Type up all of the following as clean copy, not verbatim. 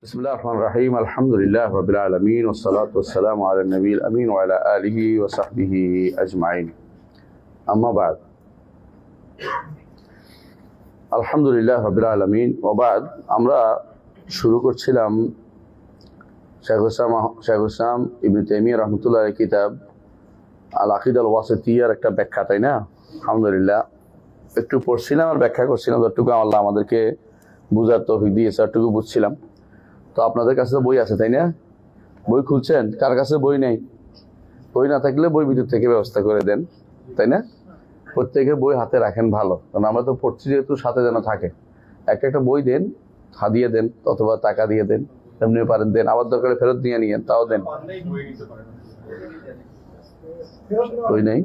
بسم الله الرحمن الرحيم الحمد لله رب العالمين والصلاة والسلام على النبي الأمين وعلى آله وصحبه أجمعين أما بعد الحمد لله رب العالمين وبعد আমরা শুরু করছিলাম শেখ ইসলাম ইবনে তাইমিয়া রাহমাতুল্লাহ কিতাব আল আকিদা আল ওয়াসিতিয়ার একটা ব্যাখ্যা, তাই না? আলহামদুলিল্লাহ একটু পড়ছিলাম আর ব্যাখ্যা করছিলাম, যতটুকু আল্লাহ আমাদেরকে বুঝার তৌফিক দিয়েছে ততটুকু বুঝছিলাম। তো আপনাদের কাছে তো বই আছে, তাই না? বই খুলছেন? কার কাছে বই নেই? বই না থাকলে বই ভিতর থেকে ব্যবস্থা করে দেন, তাই না? প্রত্যেকে বই হাতে রাখেন, ভালো, কারণ আমরা তো পড়ছি যেহেতু সাথে যেন থাকে। একটা বই দেন, হাদিয়ে দেন অথবা টাকা দিয়ে দেন, এমনি পারেন দেন, আবার দরকারে ফেরত দিয়ে নিয়েন, তাও দেন। বই নেই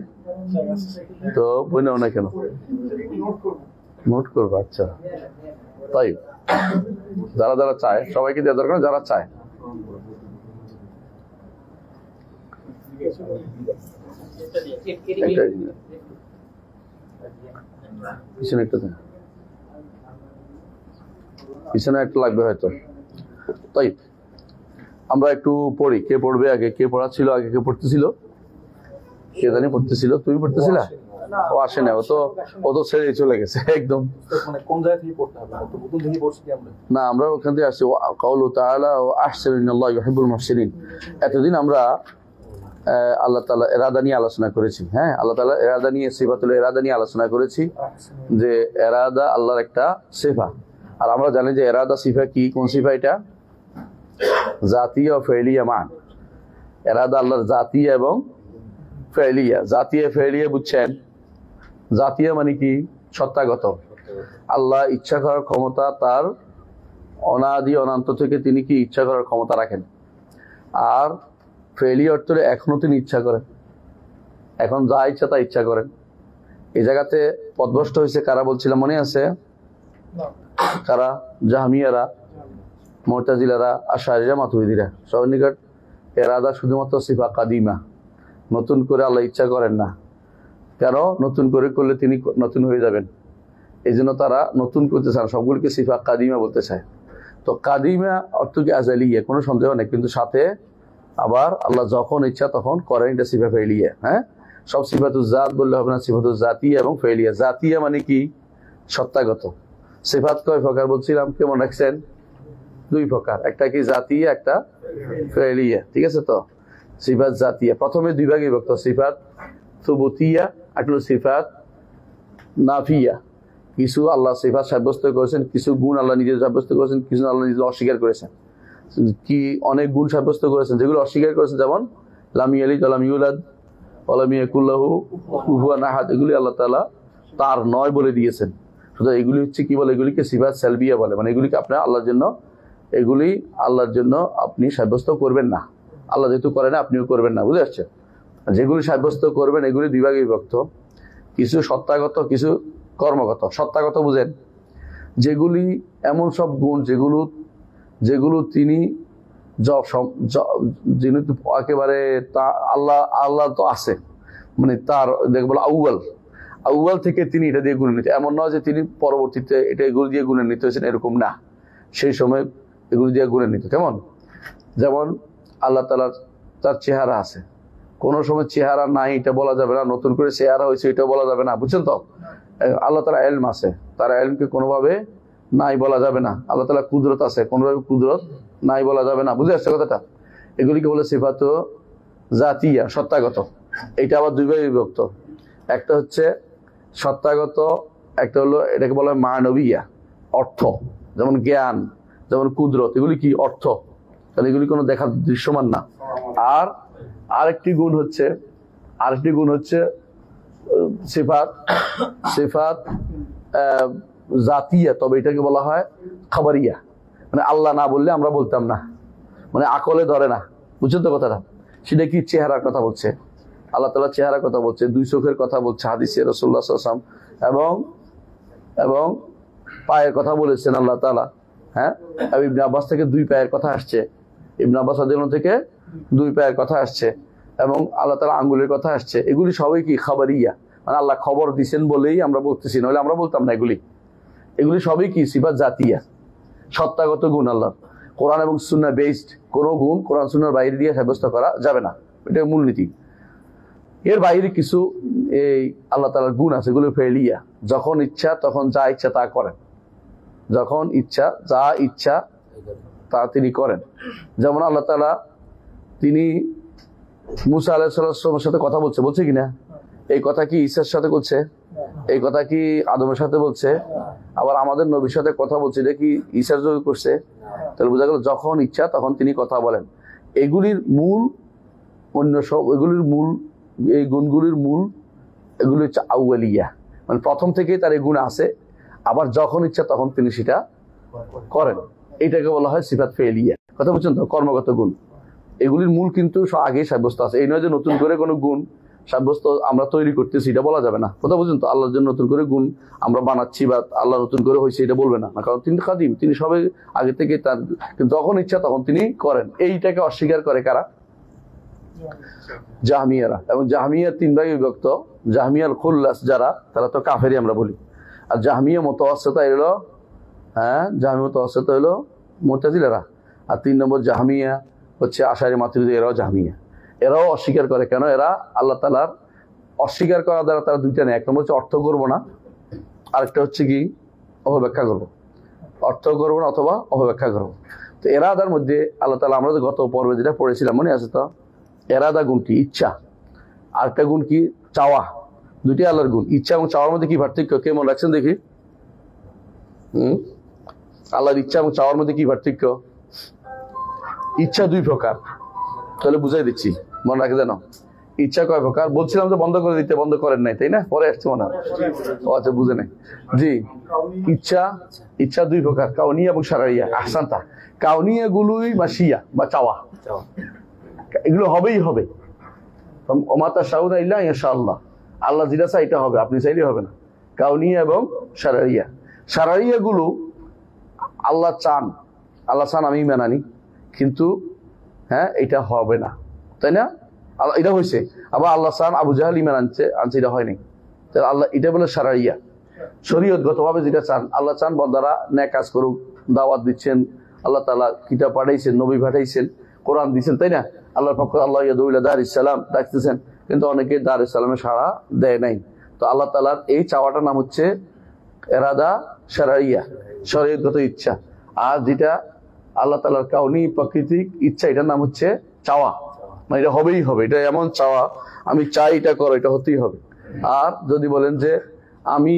তো বই নেও না কেন? নোট করবো, আচ্ছা তাই। যারা যারা চায় সবাইকে দেওয়া দরকার, যারা চায়। পিছনে একটা দেন, পিছনে একটা লাগবে হয়তো। তাই আমরা একটু পড়ি। কে পড়বে আগে? কে পড়াচ্ছিল আগে? কে পড়তেছিল? কে জানি পড়তেছিল? তুমি পড়তেছিলা? ও আসে না, ও তো ছেড়ে চলে গেছে একদম। কোন জায়গা থেকে পড়তে হবে? প্রথম থেকে পড়ছি কি আমরা? না, আমরা ওখান থেকে আসছি। কাউলু তাআলা ওয়া আহসানু ইন্নাল্লাহা ইউহিব্বুল মুহসিনিন। এতদিন আমরা আল্লাহ তাআলা ইরাদা নিয়ে আলোচনা করেছি। হ্যাঁ, আল্লাহ তাআলা ইরাদা নিয়ে, সিফাতুল ইরাদা নিয়ে আলোচনা করেছি, যে ইরাদা আল্লাহর একটা সিফা। আর আমরা জানি যে ইরাদা সিফা কি? কোন সিফা এটা? জাতিয়া ও ফাইলিয়া মান। ইরাদা আল্লাহর জাতিয়া এবং ফাইলিয়া। জাতিয়া ফাইলিয়া বুঝছেন? জাতিয়া মানে কি? সত্তাগত। আল্লাহ ইচ্ছা করার ক্ষমতা তার অনাদি অনন্ত থেকে, তিনি কি ইচ্ছা করার ক্ষমতা রাখেন। আর ফেলি অর্থে এখনো তিনি ইচ্ছা করেন, এখন যা ইচ্ছা তা ইচ্ছা করেন। এই জায়গাতে পথভ্রষ্ট হয়েছে কারা বলছিলাম, মনে আছে? কারা? জাহমিয়ারা, মুতাজিলারা, আশআরীরা, মাতুরিদীরা। সবার নিকট ইরাদা শুধুমাত্র সিফা কাদিমা, নতুন করে আল্লাহ ইচ্ছা করেন না। কেন? নতুন করে করলে তিনি নতুন হয়ে যাবেন, এই জন্য তারা নতুন করতে চান, সবগুলিকে সিফা কাদিমা বলতে চায়। তো কাদিমা অর্থ কি আজালিয়া, কোনো সন্দেহ নেই, কিন্তু সাথে আবার আল্লাহ যখন ইচ্ছা তখন করেন, এটা সিফা ফাইলিয়া। হ্যাঁ, সব সিফাতুল জাত বললে হবে না, সিফাতুল জাতিয়া এবং ফাইলিয়া। জাতিয়া মানে কি? সত্তাগত। সিফাত কয় প্রকার বলছিলাম, কেমন রাখছেন? দুই প্রকার, একটা কি জাতিয়া, একটা ফাইলিয়া, ঠিক আছে? তো সিফাত জাতিয়া প্রথমে দুই ভাগে বিভক্ত, সিফাত সুবুতিয়া আর সিফাত নাফিয়া। কিছু আল্লাহ সিফাত সাব্যস্ত করেছেন, কিছু গুণ আল্লাহ নিজে সাব্যস্ত করেছেন, কিছু আল্লাহ নিজে অস্বীকার করেছেন। কি অনেক গুণ সাব্যস্ত করেছেন যেগুলো অস্বীকার করেছেন, যেমন লাম ইয়ালিদ ওয়া লাম ইউলাদ ওয়া লাম ইয়াকুল লাহু কুফুয়ান আহাদ, এগুলি আল্লাহ তাআলা তার নয় বলে দিয়েছেন। সুতরাং এগুলি হচ্ছে কি বলে? এগুলিকে সিফাত সালবিয়া বলে, মানে এগুলিকে আপনি আল্লাহর জন্য, এগুলি আল্লাহর জন্য আপনি সাব্যস্ত করবেন না। আল্লাহ যেহেতু করে না, আপনিও করবেন না, বুঝে আসছে? যেগুলি সাব্যস্ত করবেন এগুলি দুই ভাগে বিভক্ত, কিছু সত্তাগত, কিছু কর্মগত। সত্তাগত বুঝেন? যেগুলি এমন সব গুণ যেগুলো তিনি যিনি একেবারে আল্লাহ তো আছে, মানে তার দেখবো আউয়াল থেকে তিনি এটা দিয়ে গুণান্বিত। এমন নয় যে তিনি পরবর্তীতে এটা এগুলো দিয়ে গুণান্বিত হয়েছেন, এরকম না। সেই সময় এগুলো দিয়ে গুণান্বিত। কেমন? যেমন আল্লাহ তাআলার তার চেহারা আছে, কোন সময় চেহারা নাই এটা বলা যাবে না, নতুন করে চেহারা হয়েছে এটাও বলা যাবে না, বুঝছেন তো? আল্লাহ তাআলা ইলম আছে, তার ইলমকে কোনোভাবে নাই বলা যাবে না। আল্লাহ তাআলা কুদরত আছে, কোনোভাবে কুদরত নাই বলা যাবে না, বুঝে আসছে কথাটা? এগুলিকে বলে সিফাত জাতিয়া, সত্তাগত। এটা আবার দুই ভাগে বিভক্ত, একটা হচ্ছে সত্তাগত, একটা হলো এটাকে বলা হয় মানবিয়া, অর্থ, যেমন জ্ঞান, যেমন কুদরত, এগুলি কি? অর্থ, তাহলে এগুলি কোনো দেখার দৃশ্যমান না। আর আরেকটি গুণ হচ্ছে সিফাত জাতিয়া, তবে এটাকে বলা হয় খাবারিয়া, মানে আল্লাহ না বললে আমরা বলতাম না, মানে আকলে ধরে না, বুঝছেন তো কথাটা? সেটা কি? চেহারার কথা বলছে আল্লাহ তাআলা, চেহারার কথা বলছে, দুই চোখের কথা বলছে হাদিসে রাসূলুল্লাহ সাল্লাল্লাহু আলাইহি ওয়াসাল্লাম, এবং পায়ের কথা বলেছেন আল্লাহ তাআলা। হ্যাঁ, ইবনে আব্বাস থেকে দুই পায়ের কথা আসছে, ইবনে আব্বাস রাদিয়াল্লাহু থেকে দুই পায়ের কথা আসছে, এবং আল্লাহ তাআলা আঙ্গুলের কথা আসছে। এগুলি সবই কি? খাবারিয়া, মানে আল্লাহ খবর দিচ্ছেন বলেই আমরা বলতেছি, নইলে আমরা বলতাম না। এগুলি সবই কি? সিফাত জাতিয়া, সত্তাগত গুণ আল্লাহ। কোরআন এবং সুন্নাহ বেসড কোনো গুণ কোরআন সুন্নাহর বাইরে দিয়ে সাব্যস্ত করা যাবে না, এটা মূলনীতি। এর বাইরে কিছু এই আল্লাহ তাআলার গুণ আছে, এগুলো ফেলিয়া, যখন ইচ্ছা তখন যা ইচ্ছা তা করেন, যখন ইচ্ছা যা ইচ্ছা তা তিনি করেন। যেমন আল্লাহ তাআলা তিনি মুসা আলাইহিস সালামের সাথে কথা বলছে কিনা? এই কথা কি ঈসার সাথে বলছে? এই কথা কি আদমের সাথে বলছে? আবার আমাদের নবীর সাথে কথা বলছে, এটা কি ঈসার যোগ করছে? তাহলে বোঝা গেল যখন ইচ্ছা তখন তিনি কথা বলেন। এগুলির মূল অন্য সব, এগুলির মূল, এই গুণগুলির মূল এগুলি হচ্ছে আউয়ালিয়া, মানে প্রথম থেকেই তার এই গুণ আছে, আবার যখন ইচ্ছা তখন তিনি সেটা করেন। এটাকে বলা হয় সিফাত ফেলিয়া। কথা বলছেন তো? কর্মগত গুণ এগুলির মূল কিন্তু আগেই সাব্যস্ত আছে। এই নয় যে নতুন করে কোনো গুণ সাব্যস্ত আমরা তৈরি করতেছি, এটা বলা যাবে না। কথা বলছেন তো? আল্লাহর জন্য নতুন করে গুণ আমরা বানাচ্ছি বা আল্লাহ নতুন করে হয়েছে এটা বলবে না, কারণ তিনি কাদিম, তিনি সবে আগে থেকে তার, যখন ইচ্ছা তখন তিনি করেন। এইটাকে অস্বীকার করে কারা? জাহমিয়ারা। এবং জাহমিয়া তিন ভাগে বিভক্ত। জাহমিয়াল খুল্লাস যারা, তারা তো কাফেরই আমরা বলি। আর জাহমিয়া মুতাওয়াসসিতা এলো, জাহমিয়া মুতাওয়াসসিতা হলো মুতাজিলারা। আর 3 নম্বর জাহমিয়া হচ্ছে আশারি মাতুরিদি, এরাও জাহমিয়া। এরাও অস্বীকার করে। কেন? এরা আল্লাহ তাআলার অস্বীকার করার দ্বারা তারা দুইটা নেই, এক নম্বর হচ্ছে অর্থ করবো না, আরেকটা হচ্ছে কি অপব্যাখ্যা করবো। অর্থ করবো না অথবা অপব্যাখ্যা করবো। তো এরাদার মধ্যে আল্লাহ তাআলা, আমরা গত পর্বে যেটা পড়েছিলাম মনে আছে তো, এরাদা গুণটি ইচ্ছা, আরেকটা গুণ কি চাওয়া, দুটি আল্লাহর গুণ। ইচ্ছা এবং চাওয়ার মধ্যে কি পার্থক্য কে মনে রাখছেন দেখি? আল্লাহর ইচ্ছা এবং চাওয়ার মধ্যে কি পার্থক্য? ইচ্ছা 2 প্রকার, তাহলে বুঝাই দিচ্ছি, মনে রাখে জানো। ইচ্ছা কয় প্রকার বলছিলাম যে বন্ধ করে দিতে, বন্ধ করেন নাই তাই না? পরে আসছে মনে হয়। ও আচ্ছা, বুঝে নাই। জি, ইচ্ছা 2 প্রকার, কাউনিয়া এবং শারঈয়া। আহসানতা। কাউনিয়া গুলোই মাশিয়া বা চাওয়া, এগুলো হবেই হবে। ওমাতা শাউনা ইল্লা ইনশাআল্লাহ, আল্লাহ যেটা চাই এটা হবে, আপনি চাইলে হবে না। কাউনিয়া এবং শারঈয়া। শারঈয়া গুলো আল্লাহ চান, আমি মানানি, কিন্তু এটা হবে না, তাই না? এটা হয়েছে। আবার আল্লাহ চান, আবু জাহেল ইমান আনছে, এটা হয়নি। তাহলে আল্লাহ, এটা বলে শারঈয়া, শরীয়তগত ভাবে যেটা চান। আল্লাহ চান বান্দারা নেক কাজ করুক, দাওয়াত দিচ্ছেন, আল্লাহ তাআলা কিতাব পাঠাইছেন, নবী পাঠাইছেন, কোরআন দিচ্ছেন, তাই না? আল্লাহর পক্ষ আল্লাহ ইয়াদউ ইলা দারিস সালাম ডাকতেছেন, কিন্তু অনেকে দারিস সালামে সাড়া দেয় নাই। তো আল্লাহ তাআলার এই চাওয়াটার নাম হচ্ছে ইরাদা শারঈয়া, শরীয়তগত ইচ্ছা। আর যেটা আল্লাহ তাআলার কাউনি প্রাকৃতিক ইচ্ছা, এটার নাম হচ্ছে চাওয়া, মানে এটা হবেই হবে, এটা এমন চাওয়া, আমি চাই এটা করো, এটা হতেই হবে। আর যদি বলেন যে আমি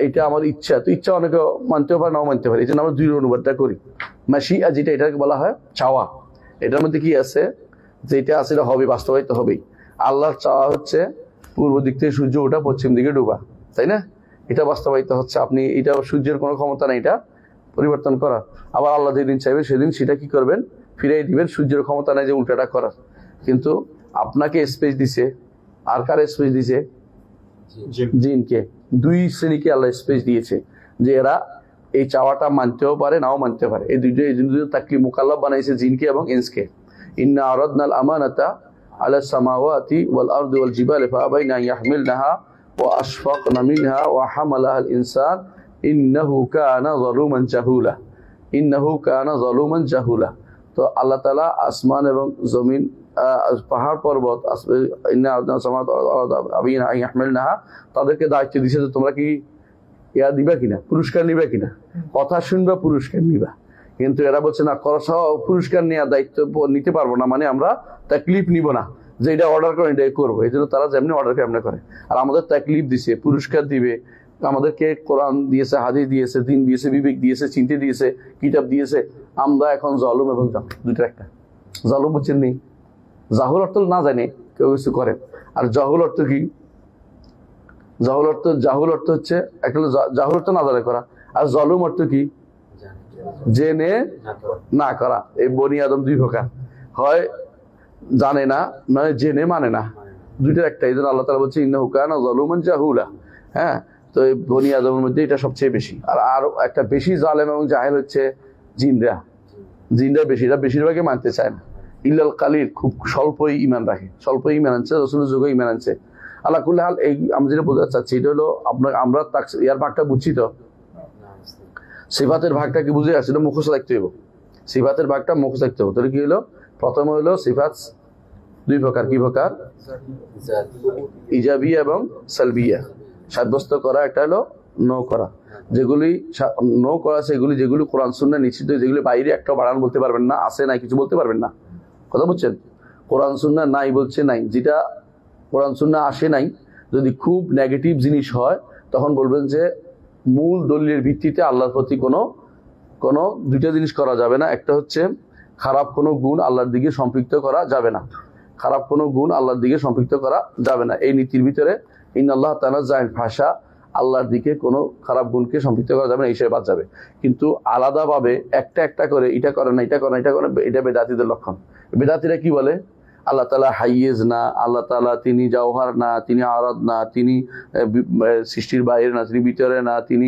এটা আমার ইচ্ছা, তো ইচ্ছা অনেকে মানতেও পারে, নাও মানতে পারে, এই জন্য আমরা 2 অনুবাদটা করি। মাশিয়া যেটা, এটাকে বলা হয় চাওয়া। এটার মধ্যে কি আছে? যেটা আছে এটা হবে, বাস্তবায়িত হবেই। আল্লাহর চাওয়া হচ্ছে পূর্ব দিক থেকে সূর্য ওঠা, পশ্চিম দিকে ডুবা, তাই না? এটা বাস্তবায়িত হচ্ছে। আপনি এটা, সূর্যের কোনো ক্ষমতা নেই এটা পরিবর্তন করার। আবার আল্লাহ যেদিন চাইবেন সেদিন সেটা কি করবেন? ফিরাই দিবেন। সূর্যের ক্ষমতা নেই যে উল্টাটা করার। কিন্তু আপনাকে স্পেস দিছে, আর কার স্পেস দিছে? জিনকে। 2 শ্রেণীকে আল্লাহ স্পেস দিয়েছে, যে এরা এই চাওয়াটা মানতেও পারে, নাও মানতে পারে। এই দুটো তাকলিফ মুকাল্লাফ বানাইছে জিনকে এবং ইনসকে। ইন্না আরাদনাল আমানাতা আলা সামাওয়াতি ওয়াল আরদি ওয়াল জিবালি ফাআবাইনা আন ইয়াহমিলনাহা ওয়া আশফাকনা মিনহা ওয়া হামালাহাল ইনসান ইন্নাহু কানা যালুমান জাহুলা। তো আল্লাহ তাআলা আসমান এবং জমিন, পাহাড় পর্বত, তাদেরকে দায়িত্ব দিছে যে তোমরা কি দিবা কিনা, পুরস্কার নিবা কিনা, কথা শুনবা, পুরস্কার নিবা। কিন্তু এরা বলছে না, পুরস্কার নেওয়া দায়িত্ব নিতে পারবো না, মানে আমরা তাকলিফ নিব না, যে এটা অর্ডার করে এটাই করবো। এই জন্য তারা যেমনি অর্ডার করে এমনি করে। আর আমাদের তাকলিফ দিছে, পুরস্কার দিবে, আমাদেরকে কোরআন দিয়েছে, হাদিস দিয়েছে, দিন দিয়েছে, বিবেক দিয়েছে, চিন্তা দিয়েছে, কিতাব দিয়েছে। আমরা এখন জলম এবং দুইটা একটা। জলম বুঝছেন নেই, জাহুল অর্থ না জানে কেউ কিছু করে। আর জাহুল অর্থ কি? জাহুল অর্থ হচ্ছে একটা, জাহুল অর্থ না জানে করা। আর জলম অর্থ কি? জেনে না করা। এই বনি আদম 2 প্রকার, হয় জানে না, নয় জেনে মানে না, দুইটার একটা। এই জন্য আল্লাহ তাআলা বলছে ইন্নাহু কানা যালুমান জাহুলা। তো এই বনি আদমের মধ্যে এটা সবচেয়ে বেশি। আর একটা বেশি জালেম এবং জাহেল হচ্ছে জিনরা বেশি। এরা বেশিরভাগই মানতে চায় না। ইল্লাল কালিল, খুব স্বল্পই ঈমান রাখে, স্বল্পই ঈমান আনছে, রাসূলের যুগে ঈমান আনছে। আল্লাহ কুল্লি হাল, এই আমি যেটা বোঝাতে চাচ্ছি এটা হলো, আমরা ইয়ার ভাগটা বুঝছি তো, সিফাতের ভাগটা কি বুঝে আসছে? এটা মুখস্থ রাখতে হইব। সিফাতের ভাগটা মুখস্থ রাখতে হবে। তাহলে কি হলো? প্রথম হলো সিফাত দুই প্রকার। কি প্রকার? ইজাবিয়া এবং সালবিয়া। সাব্যস্ত করা একটা হলো নো করা। যেগুলি নো করা সেগুলি যেগুলি কোরআন সুন্নাহ নিশ্চিত, যেগুলি বাইরে একটা বাড়ান বলতে পারবেন না, আছে নাই কিছু বলতে পারবেন না। কথা বুঝছেন? কোরআন সুন্নাহ নাই বলছে নাই, যেটা কোরআন সুন্নাহ আসে নাই যদি খুব নেগেটিভ জিনিস হয় তখন বলবেন যে মূল দলিলের ভিত্তিতে আল্লাহর প্রতি কোনো দুইটা জিনিস করা যাবে না। একটা হচ্ছে খারাপ কোনো গুণ আল্লাহর দিকে সম্পৃক্ত করা যাবে না, খারাপ কোনো গুণ আল্লাহর দিকে সম্পৃক্ত করা যাবে না। এই নীতির ভিতরে ইন্নাল্লাহ তানাজ্জাহুল ভাষা, আল্লাহর দিকে কোনো খারাপ গুণকে সম্পৃক্ত করা যাবে না, এই হিসেবে বাদ যাবে। কিন্তু আলাদাভাবে একটা একটা করে এটা করে না, এটা করে না, এটা করে না, এটা বেদাতিদের লক্ষণ। বেদাতিরা কি বলে? আল্লাহ তাআলা হাইয়েজ না, আল্লাহ তাআলা তিনি জাওহার না, তিনি আরাদ না, তিনি সৃষ্টির বাইরে না, তিনি ভিতরে না, তিনি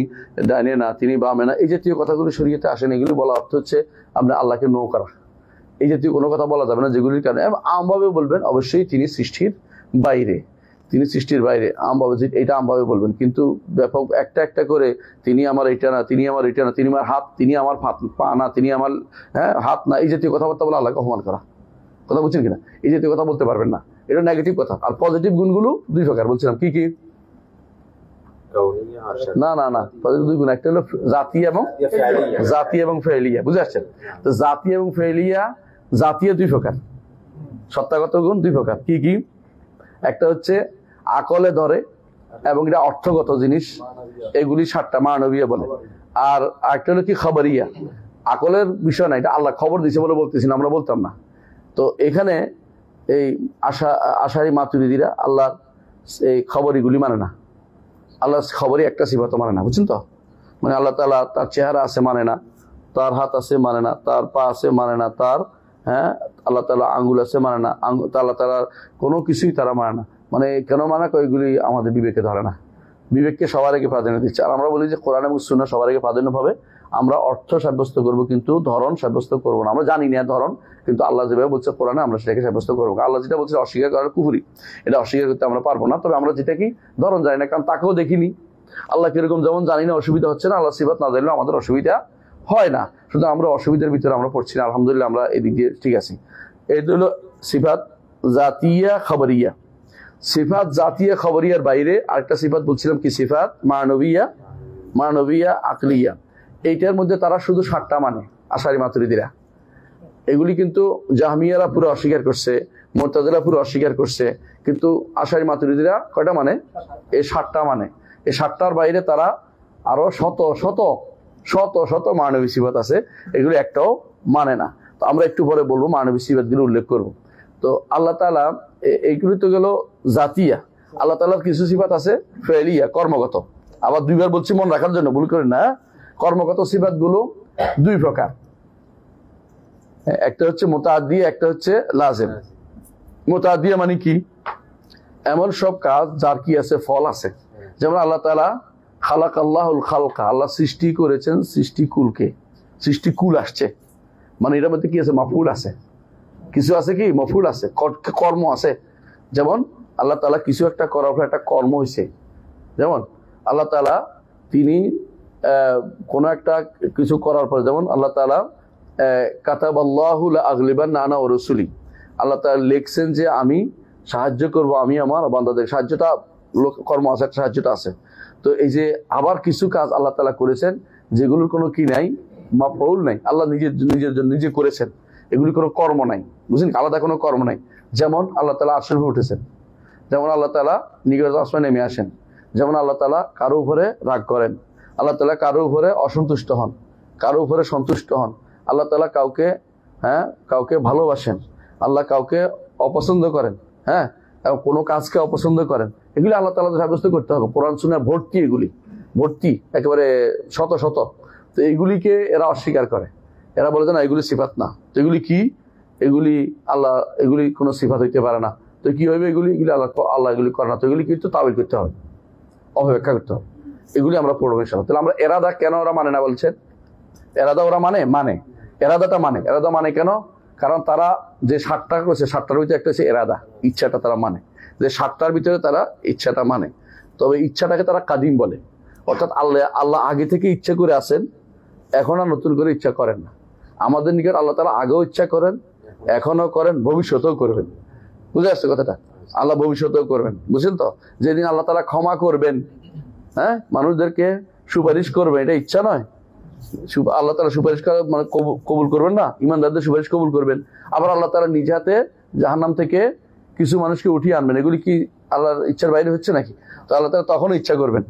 ডাইনে না, তিনি বামে না, এই জাতীয় কথাগুলো শরীয়তে আসেন। এগুলি বলা অর্থ হচ্ছে আপনি আল্লাহকে নো করা। এই জাতীয় কোনো কথা বলা যাবে না যেগুলির কারণে আমভাবে বলবেন অবশ্যই তিনি সৃষ্টির বাইরে, তিনি সৃষ্টির বাইরে, আমভাবে এটা আমভাবে বলবেন। কিন্তু ব্যাপক একটা একটা করে তিনি আমার এটা না, তিনি আমার এটা না, তিনি আমার হাত, তিনি আমার পা না, তিনি আমার হাত না, এই জাতীয় কথাবার্তা বলে আল্লাহকে অপমান করা। কথা বুঝছেন কিনা? এই জাতীয় কথা বলতে পারবেন না, এটা নেগেটিভ কথা। আর পজিটিভ গুণগুলো দুই প্রকার বলছিলাম। কি কি? না না না, পজিটিভ দুই গুণ, একটা হলো জাতি এবং ফেলিয়া। বুঝে আসছেন? তো জাতি এবং ফেলিয়া, জাতীয় দুই প্রকার, সত্তাগত গুণ দুই প্রকার। কি কি? একটা হচ্ছে আকলে ধরে এবং এটা অর্থগত জিনিস, এগুলি 7টা মানবীয় বলে। আর একটা হলো কি খবরিয়া, আকলের বিষয় না, এটা আল্লাহ খবর দিছে বলে বলতেছি না, আমরা বলতাম না। তো এখানে এই আশারি মাতুরিদিরা আল্লাহ এই খবরিগুলি মানে না, আল্লাহ খবরই একটা সিফাত মানে না। বুঝছেন তো? মানে আল্লাহ তাআলা তার চেহারা আছে মানে না, তার হাত আছে মানে না, তার পা আছে মানে না, তার আল্লাহ তাআলা আঙ্গুল আছে মানে না, আল্লাহ তাআলার কোনো কিছুই তারা মানে না। মানে কেন মানে এগুলি আমাদের বিবেকে ধরে না, বিবেককে সবার আগে প্রাধান্য দিচ্ছে। আর আমরা বলি যে কোরআন এবং সুন্নাহ সবার আগে প্রাধান্য পাবে, আমরা অর্থ সাব্যস্ত করবো কিন্তু ধরন সাব্যস্ত করবো না। আমরা জানি না ধরন, কিন্তু আল্লাহ যেভাবে বলছে কোরআনে আমরা সেটাকে সাব্যস্ত করবো। আল্লাহ যেটা বলছে অস্বীকার করার কুফরি, এটা অস্বীকার করতে আমরা পারবো না। তবে আমরা যেটা কি ধরন জানি না, কারণ তাকেও দেখিনি। আল্লাহ কিরকম যেমন জানি না, অসুবিধা হচ্ছে না, আল্লাহ সিফাত না জানলেও আমাদের অসুবিধা হয় না। শুধু আমরা অসুবিধার ভিতরে আমরা পড়ছি না, আলহামদুলিল্লাহ আমরা এদিক দিয়ে ঠিক আছি। এই হলো সিফাত জাতিয়া খবরিয়া। সিফাত জাতিয়া খবরিয়ার বাইরে আরেকটা সিফাত বলছিলাম কি? সিফাত মানবিয়া আকলিয়া। এইটার মধ্যে তারা শুধু 7টা মানে আশারি মাতুরিদিরা। এগুলি কিন্তু জাহমিয়ারা পুরো অস্বীকার করছে, মুরতাজিলা পুরো অস্বীকার করছে, কিন্তু আশারি মাতুরিদিরা কয়টা মানে? এই 7টা মানে। এই 7টার বাইরে তারা আরো শত শত শত শত মানবী সিফাত আছে, এগুলি একটাও মানে না। তো আমরা একটু পরে বলবো মানবী সিফাতগুলো উল্লেখ করব। তো আল্লাহ তাআলা এইগুলি তো গেল জাতিয়া। আল্লাহ তাআলার কিছু সিফাত আছে ফেলিয়া, কর্মগত। আবার দুইবার বলছি মনে রাখার জন্য, ভুল করেন না। কর্মগত সিফাতগুলো দুই প্রকার, একটা হচ্ছে মুতাআদ্দিয়া, একটা হচ্ছে লাজিম। মুতাআদ্দিয়া মানে কি? এমন সব কাজ যার কি আছে, ফল আছে। যেমন আল্লাহ তাআলা খালাকাল্লাহুল খালকা, আল্লাহ সৃষ্টি করেছেন সৃষ্টিকুলকে, সৃষ্টিকুল আসছে মানে এটার মধ্যে কি আছে? মাফউল আছে, কিছু আছে কি মফউল আছে, কর্ম আছে। যেমন আল্লাহ তাআলা কিছু একটা করার পর একটা কর্ম হয়েছে। যেমন আল্লাহ তাআলা তিনি কোনো একটা কিছু করার পর, যেমন আল্লাহ তাআলা কাতাবাল্লাহু লা আগলিবান্না আনা ওয়া রাসূলি, আল্লাহ তাআলা লিখছেন যে আমি সাহায্য করব, আমি আমার বান্দাদের। সাহায্যটা কর্ম আছে, সাহায্যটা আছে। তো এই যে আবার কিছু কাজ আল্লাহ তাআলা করেছেন যেগুলোর কোনো কি নাই, মাফউল নাই, আল্লাহ নিজের জন্য নিজে করেছেন, এগুলি কোনো কর্ম নাই। বুঝলেন? আলাদা কোনো কর্ম নাই। যেমন আল্লাহ তাআলা আরশের উপরে উঠেছেন, যেমন আল্লাহ তাআলা নিগড় আসমানে নেমে আসেন, যেমন আল্লাহ তাআলা কারো উপরে রাগ করেন, আল্লাহ তাআলা কারো উপরে অসন্তুষ্ট হন, কারো উপরে সন্তুষ্ট হন, আল্লাহ তাআলা কাউকে ভালোবাসেন, আল্লাহ কাউকে অপছন্দ করেন, এবং কোনো কাজকে অপছন্দ করেন। এগুলি আল্লাহ তাআলা সাব্যস্ত করতে হবে। কোরআন সুন্নাহ ভর্তি, এগুলি ভর্তি একেবারে শত শত। তো এইগুলিকে এরা অস্বীকার করে, এরা বলে যে না এগুলি সিফাত না। তো এগুলি কি? এগুলি আল্লাহ, এগুলি কোনো সিফাত হইতে পারে না। তো কি হবে? এগুলি আল্লাহ এগুলি করে না। তো এগুলি কিন্তু তাবিল করতে হবে, অপব্যাখ্যা করতে হবে। এগুলি আমরা পড়বো ইনশাআল্লাহ। তাহলে আমরা এরাদা কেন ওরা মানে না বলছেন? এরাদা ওরা মানে এরাদাটা এরাদা মানে কেন? কারণ তারা যে 7টা করেছে, 7টার ভিতরে একটা হচ্ছে এরাদা, ইচ্ছাটা তারা মানে, যে 7টার ভিতরে তারা ইচ্ছাটা মানে। তবে ইচ্ছাটাকে তারা কাদিম বলে, অর্থাৎ আল্লাহ আগে থেকে ইচ্ছা করে আসেন, এখন আর নতুন করে ইচ্ছা করেন না। আমাদের নিকট আল্লাহ তাআলা আগেও ইচ্ছা করেন, এখনো করেন, ভবিষ্যতেও করবেন। বুঝে আসছে কথাটা? আল্লাহ ভবিষ্যতেও করবেন, বুঝছেন তো? যেদিন আল্লাহ তাআলা ক্ষমা করবেন, হ্যাঁ, মানুষদেরকে সুপারিশ করবে, এটা ইচ্ছা নয়। আল্লাহ তাআলা সুপারিশ করা মানে কবুল করবেন না, ইমানদারদের সুপারিশ কবুল করবেন। আবার আল্লাহ তাআলা নিজ হাতে জাহান্নাম থেকে কিছু মানুষকে উঠিয়ে আনবেন। এগুলি কি আল্লাহর ইচ্ছার বাইরে হচ্ছে নাকি? তো আল্লাহ তাআলা তখনও ইচ্ছা করবেন।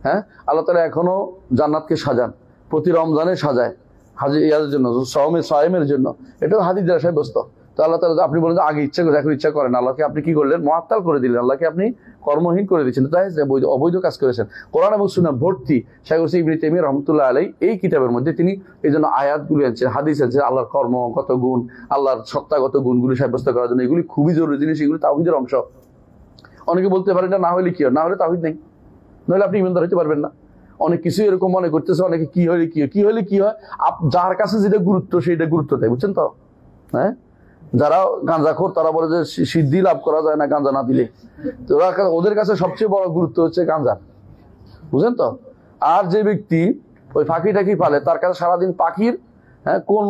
হ্যাঁ, আল্লাহ তাআলা এখনো জান্নাতকে সাজান, প্রতি রমজানে সাজায় ইয়াদের জন্য, সায়েমের জন্য। এটাও হাদিস দ্বারা সাব্যস্ত। তো আল্লাহ তাআলা, আপনি বলেন আগে ইচ্ছা করে, এখন ইচ্ছা করেন, আল্লাহকে আপনি কি করলেন? মুআত্তাল করে দিলেন, আল্লাহকে আপনি কর্মহীন করে দিচ্ছেন। তাই অবৈধ কাজ করেছেন। কোরআন এবং সুন্নাহ ভর্তি। শাইখ ইবনে তাইমিয়া রাহমাতুল্লাহ আলাইহি এই কিতাবের মধ্যে তিনি এই জন্য আয়াতগুলি আনছেন, হাদিস আনছেন, আল্লাহর কর্মগত গুণ, আল্লাহর সত্তাগত গুণগুলি সাব্যস্ত করার জন্য। এগুলি খুবই জরুরি জিনিস, এগুলি তাওহীদের অংশ। অনেকে বলতে পারেন এটা না হলে কি হয়? না হলে তাওহীদ নেই, নাহলে আপনি ইমানদার হতে পারবেন না। অনেক কিছু এরকম মনে করতেছে, অনেকে কি হলে কি হয়, কি হলে কি হয়, যার কাছে যেটা গুরুত্ব সেইটা গুরুত্ব দেয়, বুঝছেন তো? হ্যাঁ, যারা গাঁজাখোর তারা বলে যে সিদ্ধি লাভ করা যায় না গাঁজা না দিলে। তো ওদের কাছে সবচেয়ে বড় গুরুত্ব হচ্ছে গাঁজা, বুঝছেন তো? আর যে ব্যক্তি ওই পাখি টাকি পালে, তার কাছে সারাদিন পাখির, হ্যাঁ, কোন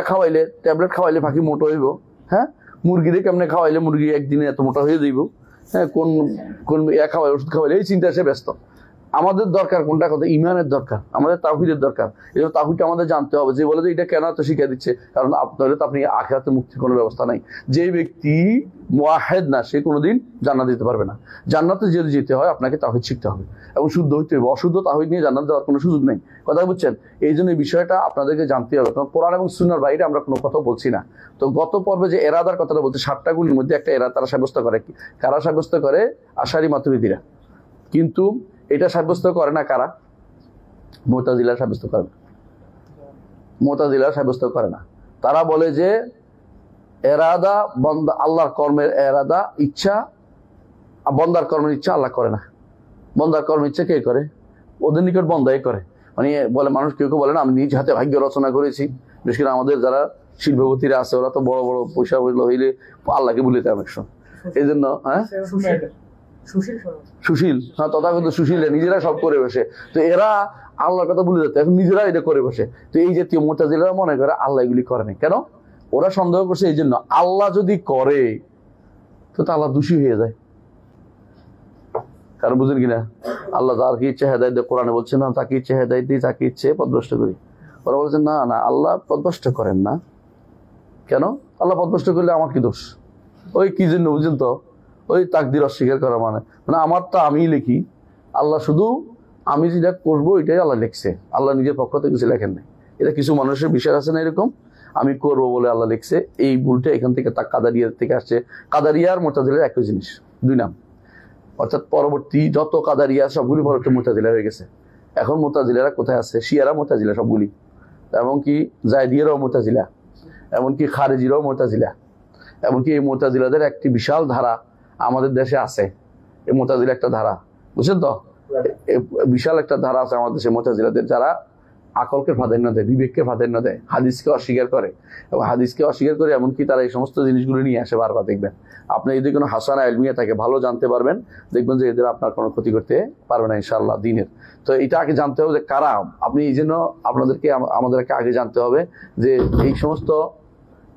খাওয়াইলে, ট্যাবলেট খাওয়াইলে পাখি মোটো হইব, হ্যাঁ, মুরগিরে কেমনে খাওয়াইলে মুরগি একদিনে এত মোটা হয়ে যাইব, হ্যাঁ, কোন খাওয়াই, ওষুধ খাওয়াইলে, এই চিন্তা সে ব্যস্ত। আমাদের দরকার কোনটা? কথা ইমানের দরকার, আমাদের তাওহীদের দরকার। এই জন্য তাওহীদটা আমাদের জানতে হবে। যে বলে যে এটা কেন এত শিখিয়ে দিচ্ছে, কারণ আপনাদের তো আপনি আখিরাতে মুক্তির কোনো ব্যবস্থা নাই। যে ব্যক্তি মুওয়াহিদ না, সে কোনোদিন জান্নাত দিতে পারবে না। জান্নাতে যদি যেতে হয় আপনাকে তাওহীদ শিখতে হবে এবং শুদ্ধ হইতে হবে। অশুদ্ধ তাওহীদ নিয়ে জান্নাত দেওয়ার কোনো সুযোগ নেই। কথা বুঝছেন? এই জন্য এই বিষয়টা আপনাদেরকে জানতে হবে, কারণ কোরআন এবং সুন্নাহর বাইরে আমরা কোনো কথা বলছি না। তো গত পর্বে যে এরাদার কথাটা বলতে, 7টা গুলির মধ্যে একটা এরাদা তারা সাব্যস্ত করে। কারা সাব্যস্ত করে? আশারি মাতুরিদিরা। কিন্তু এটা সাব্যস্ত করে না কারা? মুতাজিলা সাব্যস্ত করে না। মুতাজিলা সাব্যস্ত করে না। তারা বলে যে এরাদা বন্দা, আল্লাহর কর্মের এরাদা, ইচ্ছা, বন্দার কর্মের ইচ্ছা আল্লাহ করে না। বন্দার কর্মের ইচ্ছা কে করে? ওদের নিকট বন্দাই করে। মানে বলে মানুষ, কেউ কেউ বলে না আমি নিজ হাতে ভাগ্য রচনা করেছি। বিশেষ করে আমাদের যারা শিল্পপতিরা আছে, ওরা তো বড় বড় পয়সা হইলে আল্লাহকে বলে দেয় অনেক সময়। এই জন্য হ্যাঁ, সুশীল, হ্যাঁ, তথাগত সুশীল নিজেরা সব করে বসে। তো এরা আল্লাহর কথা ভুলে যেত, এখন নিজেরা এটা করে বসে। তো এই জাতীয় মুতাজিলারা মনে করে আল্লাহ এগুলি করে না। কেন? ওরা সন্দেহ করছে এই জন্য, আল্লাহ যদি করে তো আল্লাহ দোষী হয়ে যায়। কারণ বুঝেন কিনা, আল্লাহ যাকে ইচ্ছে হেদায়েত দেয়, কোরআনে বলছে না তাকে ইচ্ছে হেদায়েত দিই, যাকে ইচ্ছে পথভ্রষ্ট করি। ওরা বলছে না না, আল্লাহ পথভ্রষ্ট করেন না। কেন? আল্লাহ পথভ্রষ্ট করলে আমার কি দোষ? ওই কি জন্য বুঝেন তো? ওই তাকদির অস্বীকার করা, মানে আমার তো আমিই লিখি, আল্লাহ শুধু আমি যেটা করবো এটাই আল্লাহ লিখছে, আল্লাহ নিজের পক্ষ থেকে কিছু লেখেন নাই। এটা কিছু মানুষের বিষয় আছে না এরকম, আমি করবো বলে আল্লাহ লিখছে। এই ভুলটা এখান থেকে কাদারিয়া থেকে আসছে। কাদারিয়া আর মুতাজিলা একই জিনিস, দুই নাম। অর্থাৎ পরবর্তী যত কাদারিয়া সবগুলি পরবর্তী মুতাজিলা হয়ে গেছে। এখন মুতাজিলারা কোথায় আছে? শিয়ারা মুতাজিলা সবগুলি, এমনকি জায়দিয়ারাও মুতাজিলা, এমনকি খারেজিরাও মুতাজিলা। এমনকি এই মুতাজিলাদের একটি বিশাল ধারা আমাদের দেশে আছে। এই মুতাজিলা একটা ধারা, বুঝছেন তো? বিশাল একটা ধারা আছে আমাদের দেশে মুতাজিলাদের, যারা আকলকে প্রাধান্য দেয়, বিবেককে প্রাধান্য দেয়, হাদিসকে অস্বীকার করে। এবং হাদিসকে অস্বীকার করে এমনকি তারা এই সমস্ত জিনিসগুলো নিয়ে আসে বারবার। দেখবেন আপনি যদি কোনো হাসানা ইলমিয়া থাকে, ভালো জানতে পারবেন, দেখবেন যে এদের আপনার কোনো ক্ষতি করতে পারবে না ইনশাআল্লাহ দিনের। তো এটা আগে জানতে হবে যে কারা। আপনি এই জন্য আপনাদেরকে, আমাদেরকে আগে জানতে হবে যে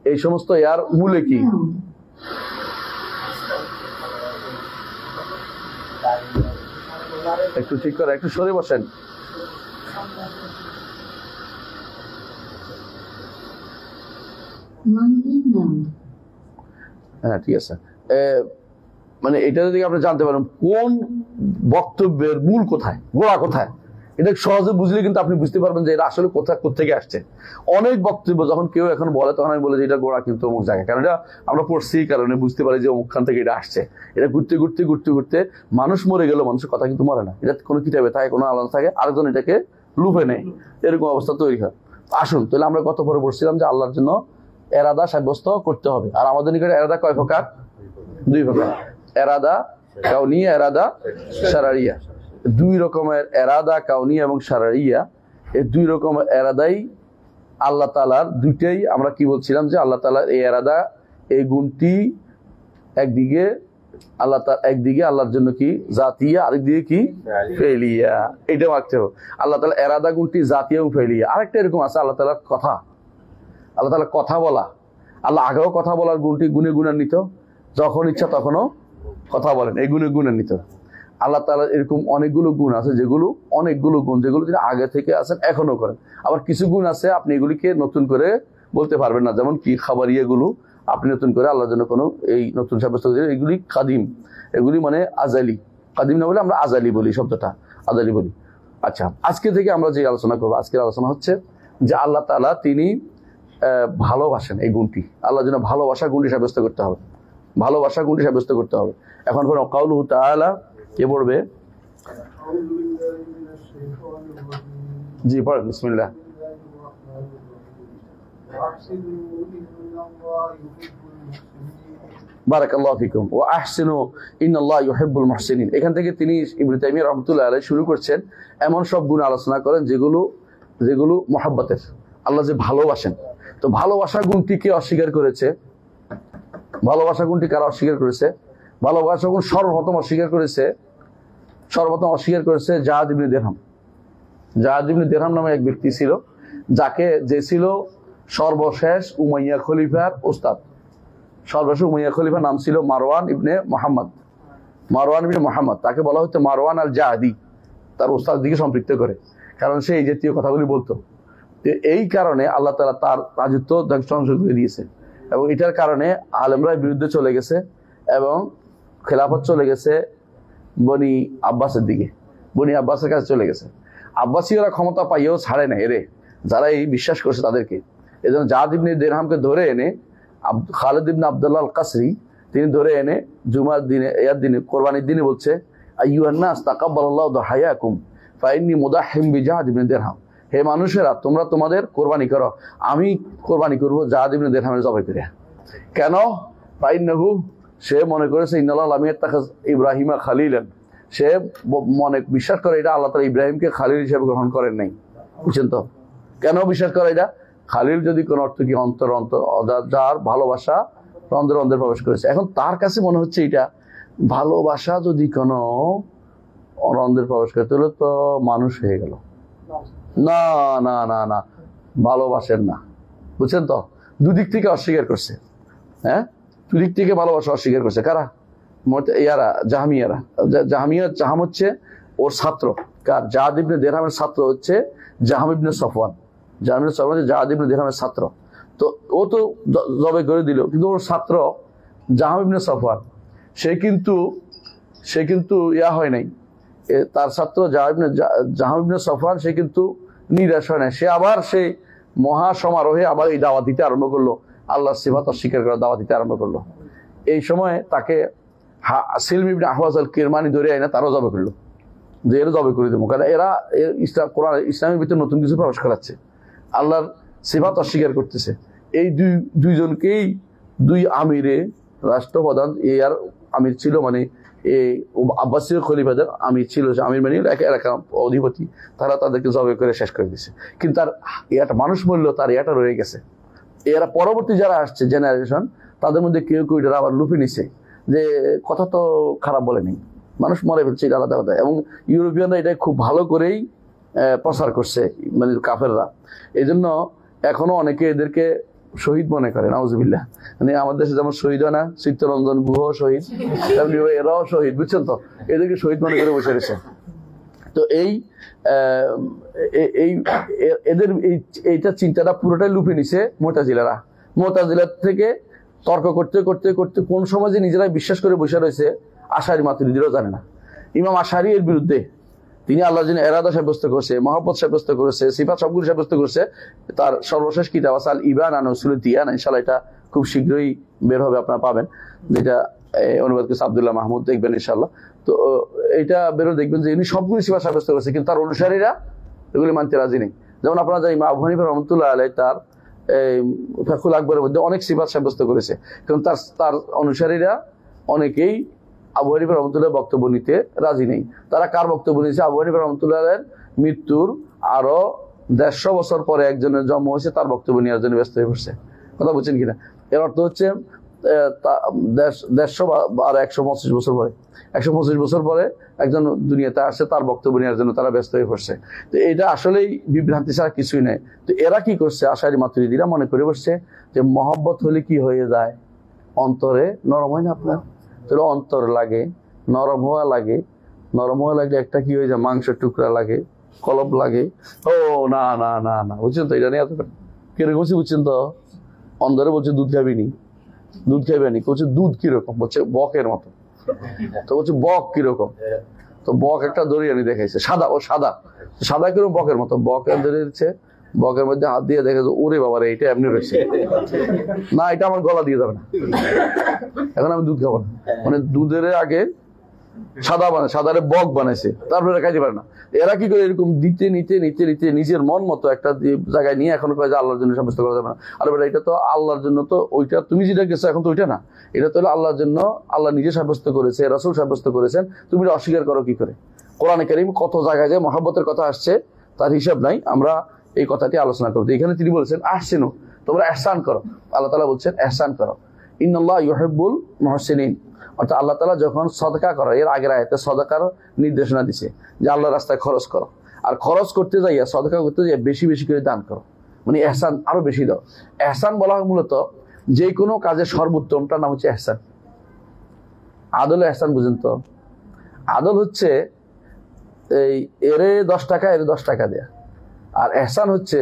এই সমস্ত ইয়ার মূলে কি। একটু ঠিক করে, একটু সরে বসেন। হ্যাঁ ঠিক আছে। মানে এটা যদি আপনি জানতে পারেন কোন বক্তব্যের মূল কোথায়, গোড়া কোথায়, এটা সহজে বুঝলে কিন্তু আপনি বুঝতে পারবেন যে এটা আসলে কোথেকে আসছে। অনেক বক্তব্য যখন কেউ এখন বলে, তখন আমি বলে যে এটা গোড়া কিন্তু অমুক জায়গায়, কারণ এটা আমরা পড়ছি, কারণে বুঝতে পারি যে অমুকখান থেকে এটা আসছে। এটা ঘুরতে ঘুরতে ঘুরতে ঘুরতে মানুষ মরে গেল, মানুষের কথা কিন্তু মরে না। এটা কোনো কিতাবে থাকে, কোনো আলাদা থাকে, আরেকজন এটাকে লুপে নেয়, এরকম অবস্থা তৈরি হয়। আসুন তাহলে আমরা গত পরে পড়ছিলাম যে আল্লাহর জন্য এরাদা সাব্যস্ত করতে হবে। আর আমাদের নিকটে এরাদা কয় প্রকার? 2 প্রকার। এরাদা কাউনিয়া, এরাদা শারঈয়া। 2 রকমের এরাদা, কাউনিয়া এবং শারঈয়া। এই 2 রকমের এরাদাই আল্লাহ তাআলার, দুইটাই আমরা কি বলছিলাম যে আল্লাহ তাআলার এই এরাদা, এই গুণটি একদিকে আল্লাহর জন্য কি জাতিয়া, আরেকদিকে কি ফেলিয়া। এটা মানতে হবে। আল্লাহ তাআলা এরাদা গুণটি জাতিয়া এবং ফেলিয়া। আরেকটা এরকম আছে আল্লাহ তাআলার কথা, আল্লাহ তাআলা কথা বলা, আল্লাহ আগেও কথা বলার গুণটি গুণান্বিত, যখন ইচ্ছা তখনও কথা বলেন, এই গুণান্বিত। আল্লাহ তাআলার এরকম অনেকগুলো গুণ আছে, অনেকগুলো গুণ যেগুলো তিনি আগে থেকে আছেন, এখনো করেন। আবার কিছু গুণ আছে আপনি এগুলিকে নতুন করে বলতে পারবেন না, যেমন কি খাবারিয়াগুলো আপনি নতুন করে আল্লাহর জন্য কোনো এই নতুন সাব্যস্ত করছেন, এগুলি কাদিম, এগুলি মানে আজালি। কাদিম না বলে আমরা আজালি বলি, শব্দটা আজালি বলি। আচ্ছা, আজকে থেকে আমরা যে আলোচনা করবো, আজকের আলোচনা হচ্ছে যে আল্লাহ তাআলা তিনি ভালোবাসেন, এই গুণটি আল্লাহর জন্য ভালোবাসা গুণটি সাব্যস্ত করতে হবে, ভালোবাসা গুণটি সাব্যস্ত করতে হবে। এখন কাউলুহু তাআলা কে পড়বে? জি পড়েন, বিসমিল্লাহ। বারাকাল্লাহু ফিকুম ওয়া আহসিনু ইন্নাল্লাহা ইউহিব্বুল মুহসিনিন। এখান থেকে তিনি ইবনে তাইমিয়া রাহমাতুল্লাহি আলাইহি শুরু করছেন, এমন সব গুণ আলোচনা করেন যেগুলো মহব্বতের, আল্লাহ যে ভালোবাসেন। তো ভালোবাসা গুণটি কে অস্বীকার করেছে? ভালোবাসা গুণটি কারা অস্বীকার করেছে? ভালোবাসা গুণ সর্বপ্রথম অস্বীকার করেছে জাহাদ ইবনে দিরহাম। জাহাদ ইবনে দিরহাম নামে এক ব্যক্তি ছিল, যে ছিল সর্বশেষ উমাইয়া খলিফার ওস্তাদ। সর্বশেষ উমাইয়া খলিফার নাম ছিল মারওয়ান ইবনে মুহাম্মদ। তাকে বলা হতো মারওয়ান আল জাহাদি, তার ওস্তাদ দিকে সম্পৃক্ত করে, কারণ সে এই জাতীয় কথাগুলি বলতো। এই কারণে আল্লাহ তাআলা তার রাজত্ব ধ্বংস করে দিয়েছে, এবং এটার কারণে আলেমরা বিরুদ্ধে চলে গেছে এবং খেলাফত চলে গেছে বনি আব্বাসের দিকে, বনি আব্বাসের কাছে চলে গেছে। আব্বাসীয়রা ক্ষমতা পাইয়েও ছাড়ে না এরে, যারা এই বিশ্বাস করছে তাদেরকে। এই জন্য জাহাদ ইবনে দিরহামকে ধরে এনে খালিদ ইবনে আব্দুল্লাহ আল কাসরি তিনি ধরে এনে জুমার দিনে, ইয়ার দিনে, কোরবানির দিনে বলছে, আইয়ুহান নাস তাকাব্বালাল্লাহু দাহায়াকুম ফাইন্নী মুদাহহিম বিজাহাদ ইবনে দিরহাম। হে মানুষেরা, তোমরা তোমাদের কোরবানি করো, আমি কোরবানি করবো জাহাদ ইবনে দিরহামের জবাই করে। কেন? ফাইন্নাহু, সে মনে করেছে ইন্নাল্লাহ লাম ইয়াত্তাখিজ ইব্রাহিমা খালিলান, সে বিশ্বাস করে এটা আল্লাহ তাআলা ইব্রাহিমকে খালিল হিসেবে গ্রহণ করেন নাই। বুঝছেন তো কেন বিশ্বাস করে এটা? খালিল যদি কোন অর্থ কি অন্তর, যার ভালোবাসা অন্তরে প্রবেশ করেছে। এখন তার কাছে মনে হচ্ছে এটা ভালোবাসা যদি কোনো অন্তরে প্রবেশ করে তাহলে তো মানুষ হয়ে গেল। না না না না, ভালোবাসেন না। বুঝছেন তো, দুদিক থেকে অস্বীকার করছে। হ্যাঁ, দুদিক থেকে ভালোবাসা অস্বীকার করছে। কারা? ইয়ারা জাহামিয়ারা। জাহাম হচ্ছে ওর ছাত্র। কার? জাহাদ ইবনে দিরহামের ছাত্র হচ্ছে জাহাম ইবনে সফওয়ান। জাহাদ ইবনে দিরহামের ছাত্র। তো ও তো জবাই করে দিল, কিন্তু ওর ছাত্র জাহাম ইবনে সফওয়ান সে কিন্তু ইয়া হয় নাই। তার ছাত্র জাহাম ইবনে সফওয়ান সে কিন্তু নিরাশ হয় নাই। সে আবার সেই মহাসমারোহে আবার এই দাওয়াত দিতে আরম্ভ করলো, আল্লাহর সিফাত অস্বীকার করে দাওয়াত দিতে আরম্ভ করলো। এই সময় তাকে সিলম ইবনে আহওয়াজ আল কিরমানি ধরে আইনা তারও জবাই করলো, যে এরা জবাই করে দেবো। কারণ এরা ইসলামের ভিতরে নতুন কিছু প্রবেশ করাচ্ছে, আল্লাহর সিফাত অস্বীকার করতেছে। এই দুইজনকেই দুই আমিরে, রাষ্ট্রপ্রধান আর আমির ছিল, মানে এই আব্বাসীয় খলিফাদের আমির ছিল, আমির মানে এলাকা অধিপতি, তারা তাদেরকে জবাই করে শেষ করে দিচ্ছে। কিন্তু তার ইয়াটা মানুষ মূল্য, তার ইয়াটা রয়ে গেছে। এরা পরবর্তী যারা আসছে জেনারেশন, তাদের মধ্যে কেউ কেউ এটা আবার লুপে নিছে, যে কথা তো খারাপ বলেনি, মানুষ মরে ফেলছে, এটা আলাদা কথা। এবং ইউরোপিয়ানরা এটা খুব ভালো করেই প্রচার করছে, মানে কাফেররা। এই জন্য এখনো অনেকে এদেরকে শহীদ মনে করে, নাউজুবিল্লাহ। মানে আমাদের দেশে যেমন শহীদ হয় না, চিত্তরঞ্জন গুহ শহীদ, তেমনি এরাও শহীদ। বুঝছেন তো, এদেরকে শহীদ মনে করে বসে রয়েছে। তো এদের এইটা চিন্তাটা পুরোটাই লুপে নিছে মুতাজিলার থেকে তর্ক করতে করতে করতে কোন সময় যে নিজেরাই বিশ্বাস করে বসে রয়েছে আশারি মাতুরিদিরাও জানে না। ইমাম আশারি এর বিরুদ্ধে, তিনি আল্লাহ যিনি এরাদা সাব্যস্ত করেছে, মহব্বত সাব্যস্ত করেছে, সিফাত সবগুলো সাব্যস্ত করেছে। তার সর্বশেষ কিতাব আছে আল ইবান আন উসুল দিয়ান, ইনশাআল্লাহ এটা খুব শীঘ্রই বের হবে, আপনারা পাবেন, যেটা অনুবাদ করেছে আব্দুল্লাহ মাহমুদ, দেখবেন ইনশাআল্লাহ। তো এটা বেরো দেখবেন যে ইনি সবগুলো সিফাত সাব্যস্ত করেছে, কিন্তু তার অনুসারীরা এগুলি মানতে রাজি নেই। যেমন আপনারা জানেন ইমাম আবু হানিফা রাহমাতুল্লাহ আলাইহি তার ফাকুল আকবরের মধ্যে অনেক সিফাত সাব্যস্ত করেছে, কারণ তার অনুসারীরা অনেকেই আবু হানিফা রাহমাতুল্লাহ বক্তব্য নিতে রাজি নেই। তারা কার বক্তব্য নিয়েছে? আবু হানিফা রাহমাতুল্লাহের মৃত্যুর আরো 150 বছর পরে একজনের জন্ম হয়েছে, তার বক্তব্য নেওয়ার জন্য ব্যস্ত হয়ে পড়ছে। কথা বলছেন কিনা? এর অর্থ হচ্ছে 150 আর 125 বছর পরে 125 বছর পরে একজন দুনিয়াতে আসে, তার বক্তব্য নেওয়ার জন্য তারা ব্যস্ত হয়ে পড়ছে। তো এটা আসলেই বিভ্রান্তি ছাড়া কিছুই নেই। তো এরা কি করছে, আশারি মাতুরিদিরা মনে করে বসছে যে মহব্বত হলে কি হয়ে যায়, অন্তরে নরম হয় না আপনার, তাহলে অন্তর লাগে, নরম হওয়া লাগে, নরম হওয়া লাগলে একটা কি হয়ে যায়, মাংসের টুকরা লাগে, কলব লাগে। ও না না না না, বুঝছেন তো, এটা নিয়ে এত কিরকম বুঝছেন তো, অন্তরে বলছে দুধ খাবিনি, দুধ খাইবেনি, বলছে দুধ কিরকম, বলছে বকের মতো। তো বলছে বক কিরকম, তো বক একটা দড়িয়ানি দেখাইছে, সাদা, ও সাদা, সাদা কিরকম, বকের মতো। বকের ধরে দিচ্ছে, বকের মধ্যে হাত দিয়ে দেখে, ওরে বাবারে এটা এমনি রয়েছে, না এটা আমার গলা দিয়ে যাবে না, এখন আমি দুধ খাবো না। মানে দুধের আগে সাদা বানায়, সাদারে বক বানাইছে, তারপরে খাইতে পারে না। এরা কি করে, এরকম দিতে নিতে নিতে নিতে নিজের মন মতো একটা জায়গায় নিয়ে এখন কয় যে আল্লাহর জন্য সাব্যস্ত করা যাবে না। আর বেটা এটা তো আল্লাহর জন্য, তো ওইটা তুমি যেটা গেছো এখন তো ওইটা না, এটা তো আল্লাহর জন্য, আল্লাহ নিজে সাব্যস্ত করেছে, রাসূল সাব্যস্ত করেছেন, তুমি এটা অস্বীকার করো কি করে? কোরআনে কারীম কত জায়গায় যে মহব্বতের কথা আসছে তার হিসাব নাই, আমরা এই কথাটি আলোচনা করবো। এখানে তিনি বলেছেন আহসিনু, তোমরা ইহসান করো। আল্লাহ তাআলা বলছেন ইহসান করো, ইন্নাল্লাহ ইউহিব্বুল মুহসিনিন। অর্থাৎ আল্লাহ তাআলা যখন সদকা করো, এর আগের আয়াতে সদকার নির্দেশনা দিছে যে আল্লাহর রাস্তায় খরচ করো, আর খরচ করতে যাইয়া, সদকা করতে যাইয়া বেশি বেশি করে দান করো, মানে ইহসান আরো বেশি দাও। ইহসান বলা হয় মূলত যে কোনো কাজের সর্বোত্তমটার নাম হচ্ছে ইহসান। আদল ইহসান বুঝেন তো, আদল হচ্ছে এই এরে 10 টাকা, এরে 10 টাকা দেয়া, আর ইহসান হচ্ছে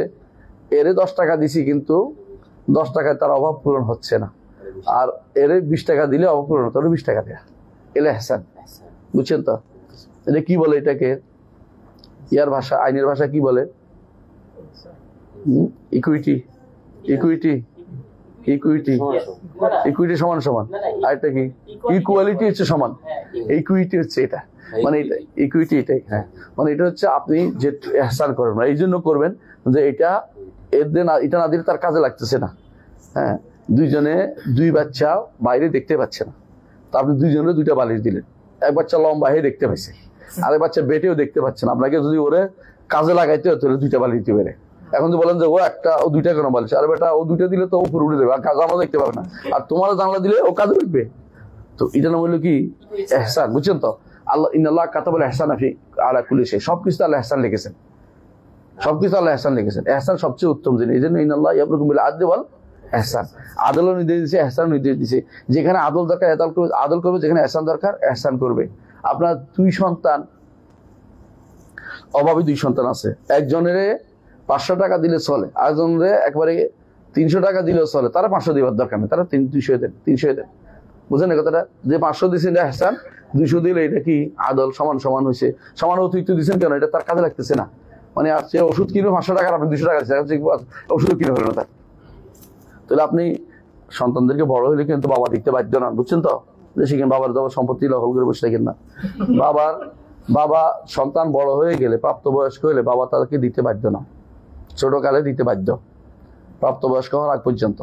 এরে 10 টাকা দিছি কিন্তু 10 টাকায় তার অভাব পূরণ হচ্ছে না, আর এর 20 টাকা দিলে অভাব পূরণ হতো, 20 টাকা দেয়া, এলে ইহসান। বুঝছেন তো, এটা কি বলে, এটাকে ইয়ার ভাষা, আইনের ভাষা কি বলে? ইকুইটি, ইকুইটি, ইকুইটি, ইকুইটি সমান সমান। আর এটা কি? ইকুয়ালিটি হচ্ছে সমান, ইকুইটি হচ্ছে এটা, মানে এটা ইকুইটি, এটাই। হ্যাঁ, মানে এটা হচ্ছে আপনি যে ইহসান করবেন না, এই জন্য করবেন যে এটা এটা না দিলে তার কাজে লাগতেছে না। হ্যাঁ, দুইজনে দুই বাচ্চা বাইরে দেখতে পাচ্ছে না, তো আপনি দুইজনে 2টা বালিশ দিলেন, এক বাচ্চা লম্বা হয়ে দেখতে পাইছে, আরেক বাচ্চা বেটেও দেখতে পাচ্ছে না। আপনাকে যদি ওরে কাজে লাগাইতে হতো 2টা বালিশ দিতে পারে। এখন তো বলেন যে ও একটা, ও 2টা কেন বালিশ, আর বেটা ও 2টা দিলে তো ও উপরে উঠে দেবে, আর জানলা দেখতে পাবে না, আর তোমার জানলা দিলে ও কাজে উঠবে। তো এটা নাম হলো কি? ইহসান। বুঝছেন তো, আল্লাহ ইন্নাল্লাহ কাতাবাল ইহসানা ফি আলা কুল্লি শাই, সবকিছু আল্লাহ ইহসান লিখেছেন, সবকিছু আল্লাহ ইহসান লিখেছেন। ইহসান সবচেয়ে উত্তম জিনিস, এই জন্য ইন্নাল্লাহ ইয়ামুরুকুম বিল আদলি ওয়াল ইহসান, আদলও নির্দেশ দিয়েছে, ইহসান নির্দেশ দিয়েছে। যেখানে আদল দরকার আদল করবে, যেখানে ইহসান দরকার ইহসান করবে। আপনার 2 সন্তান, অভাবী 2 সন্তান আছে, একজনের 500 টাকা দিলে চলে, আরেকজনের একবারে 300 টাকা দিলেও চলে, তারা 500 দেওয়ার দরকার নেই, তারা 200 দেন, 300 দেন। বুঝলেন না কথাটা? যে 500 দিচ্ছেন এটা ইহসান, 200 দিলে এটা কি? আদল, সমান সমান হয়েছে। সমান অতিরিক্ত দিচ্ছেন কেন? এটা তার কাজে লাগতেছে না। মানে সে ওষুধ কিনবে 500 টাকার, আপনি 200 টাকা দিচ্ছেন, ওষুধ কিনে ফেলেন তার। তাহলে আপনি সন্তানদেরকে বড় হলে কিন্তু বাবা দিতে বাধ্য না, বুঝছেন তো? যে সেখানে বাবার দাবার সম্পত্তি দখল করে বসে থাকেন না। বাবা সন্তান বড় হয়ে গেলে, প্রাপ্তবয়স্ক হলে বাবা তাদেরকে দিতে বাধ্য না, ছোটকালে দিতে বাধ্য, প্রাপ্তবয়স্ক হওয়ার আগ পর্যন্ত।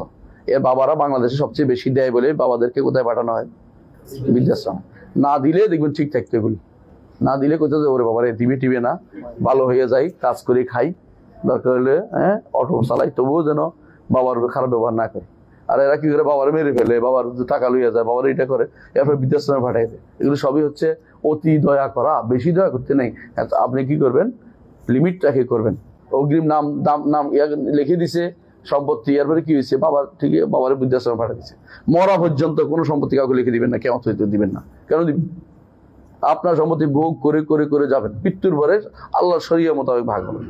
এর বাবারা বাংলাদেশে সবচেয়ে বেশি দেয় বলে বাবাদেরকে কোথায় পাঠানো হয়? বৃদ্ধাশ্রম। না দিলে দেখবেন ঠিক থাকতে, এগুলি না দিলে কোথাও যে ওরে বাবারে দিবে টিবে না, ভালো হয়ে যাই, কাজ করে খাই, দরকার হলে অটো চালাই, তবুও যেন বাবার খারাপ ব্যবহার না করে। আর এরা কি করে? বাবার মেরে ফেলে, বাবার টাকা লইয়া যায়, বাবার এটা করে, এরপর বৃদ্ধাশ্রমে পাঠাই দেয়। এগুলো সবই হচ্ছে অতি দয়া করা, বেশি দয়া করতে নেই। আপনি কি করবেন? লিমিট রেখে করবেন। অগ্রিম নাম লিখে দিছে সম্পত্তি, এরপরে কি হয়েছে? বাবার ঠিক বাবার বৃদ্ধাশ্রমে পাঠিয়ে দিচ্ছে। মরা পর্যন্ত কোনো সম্পত্তি কাউকে লিখে দিবেন না, কেমন হইতে দিবেন না। কেন দিবেন? আপনার সম্পত্তি ভোগ করে করে করে যাবেন, মৃত্যুর পরে আল্লাহর শরিয়া মোতাবেক ভাগ হবে,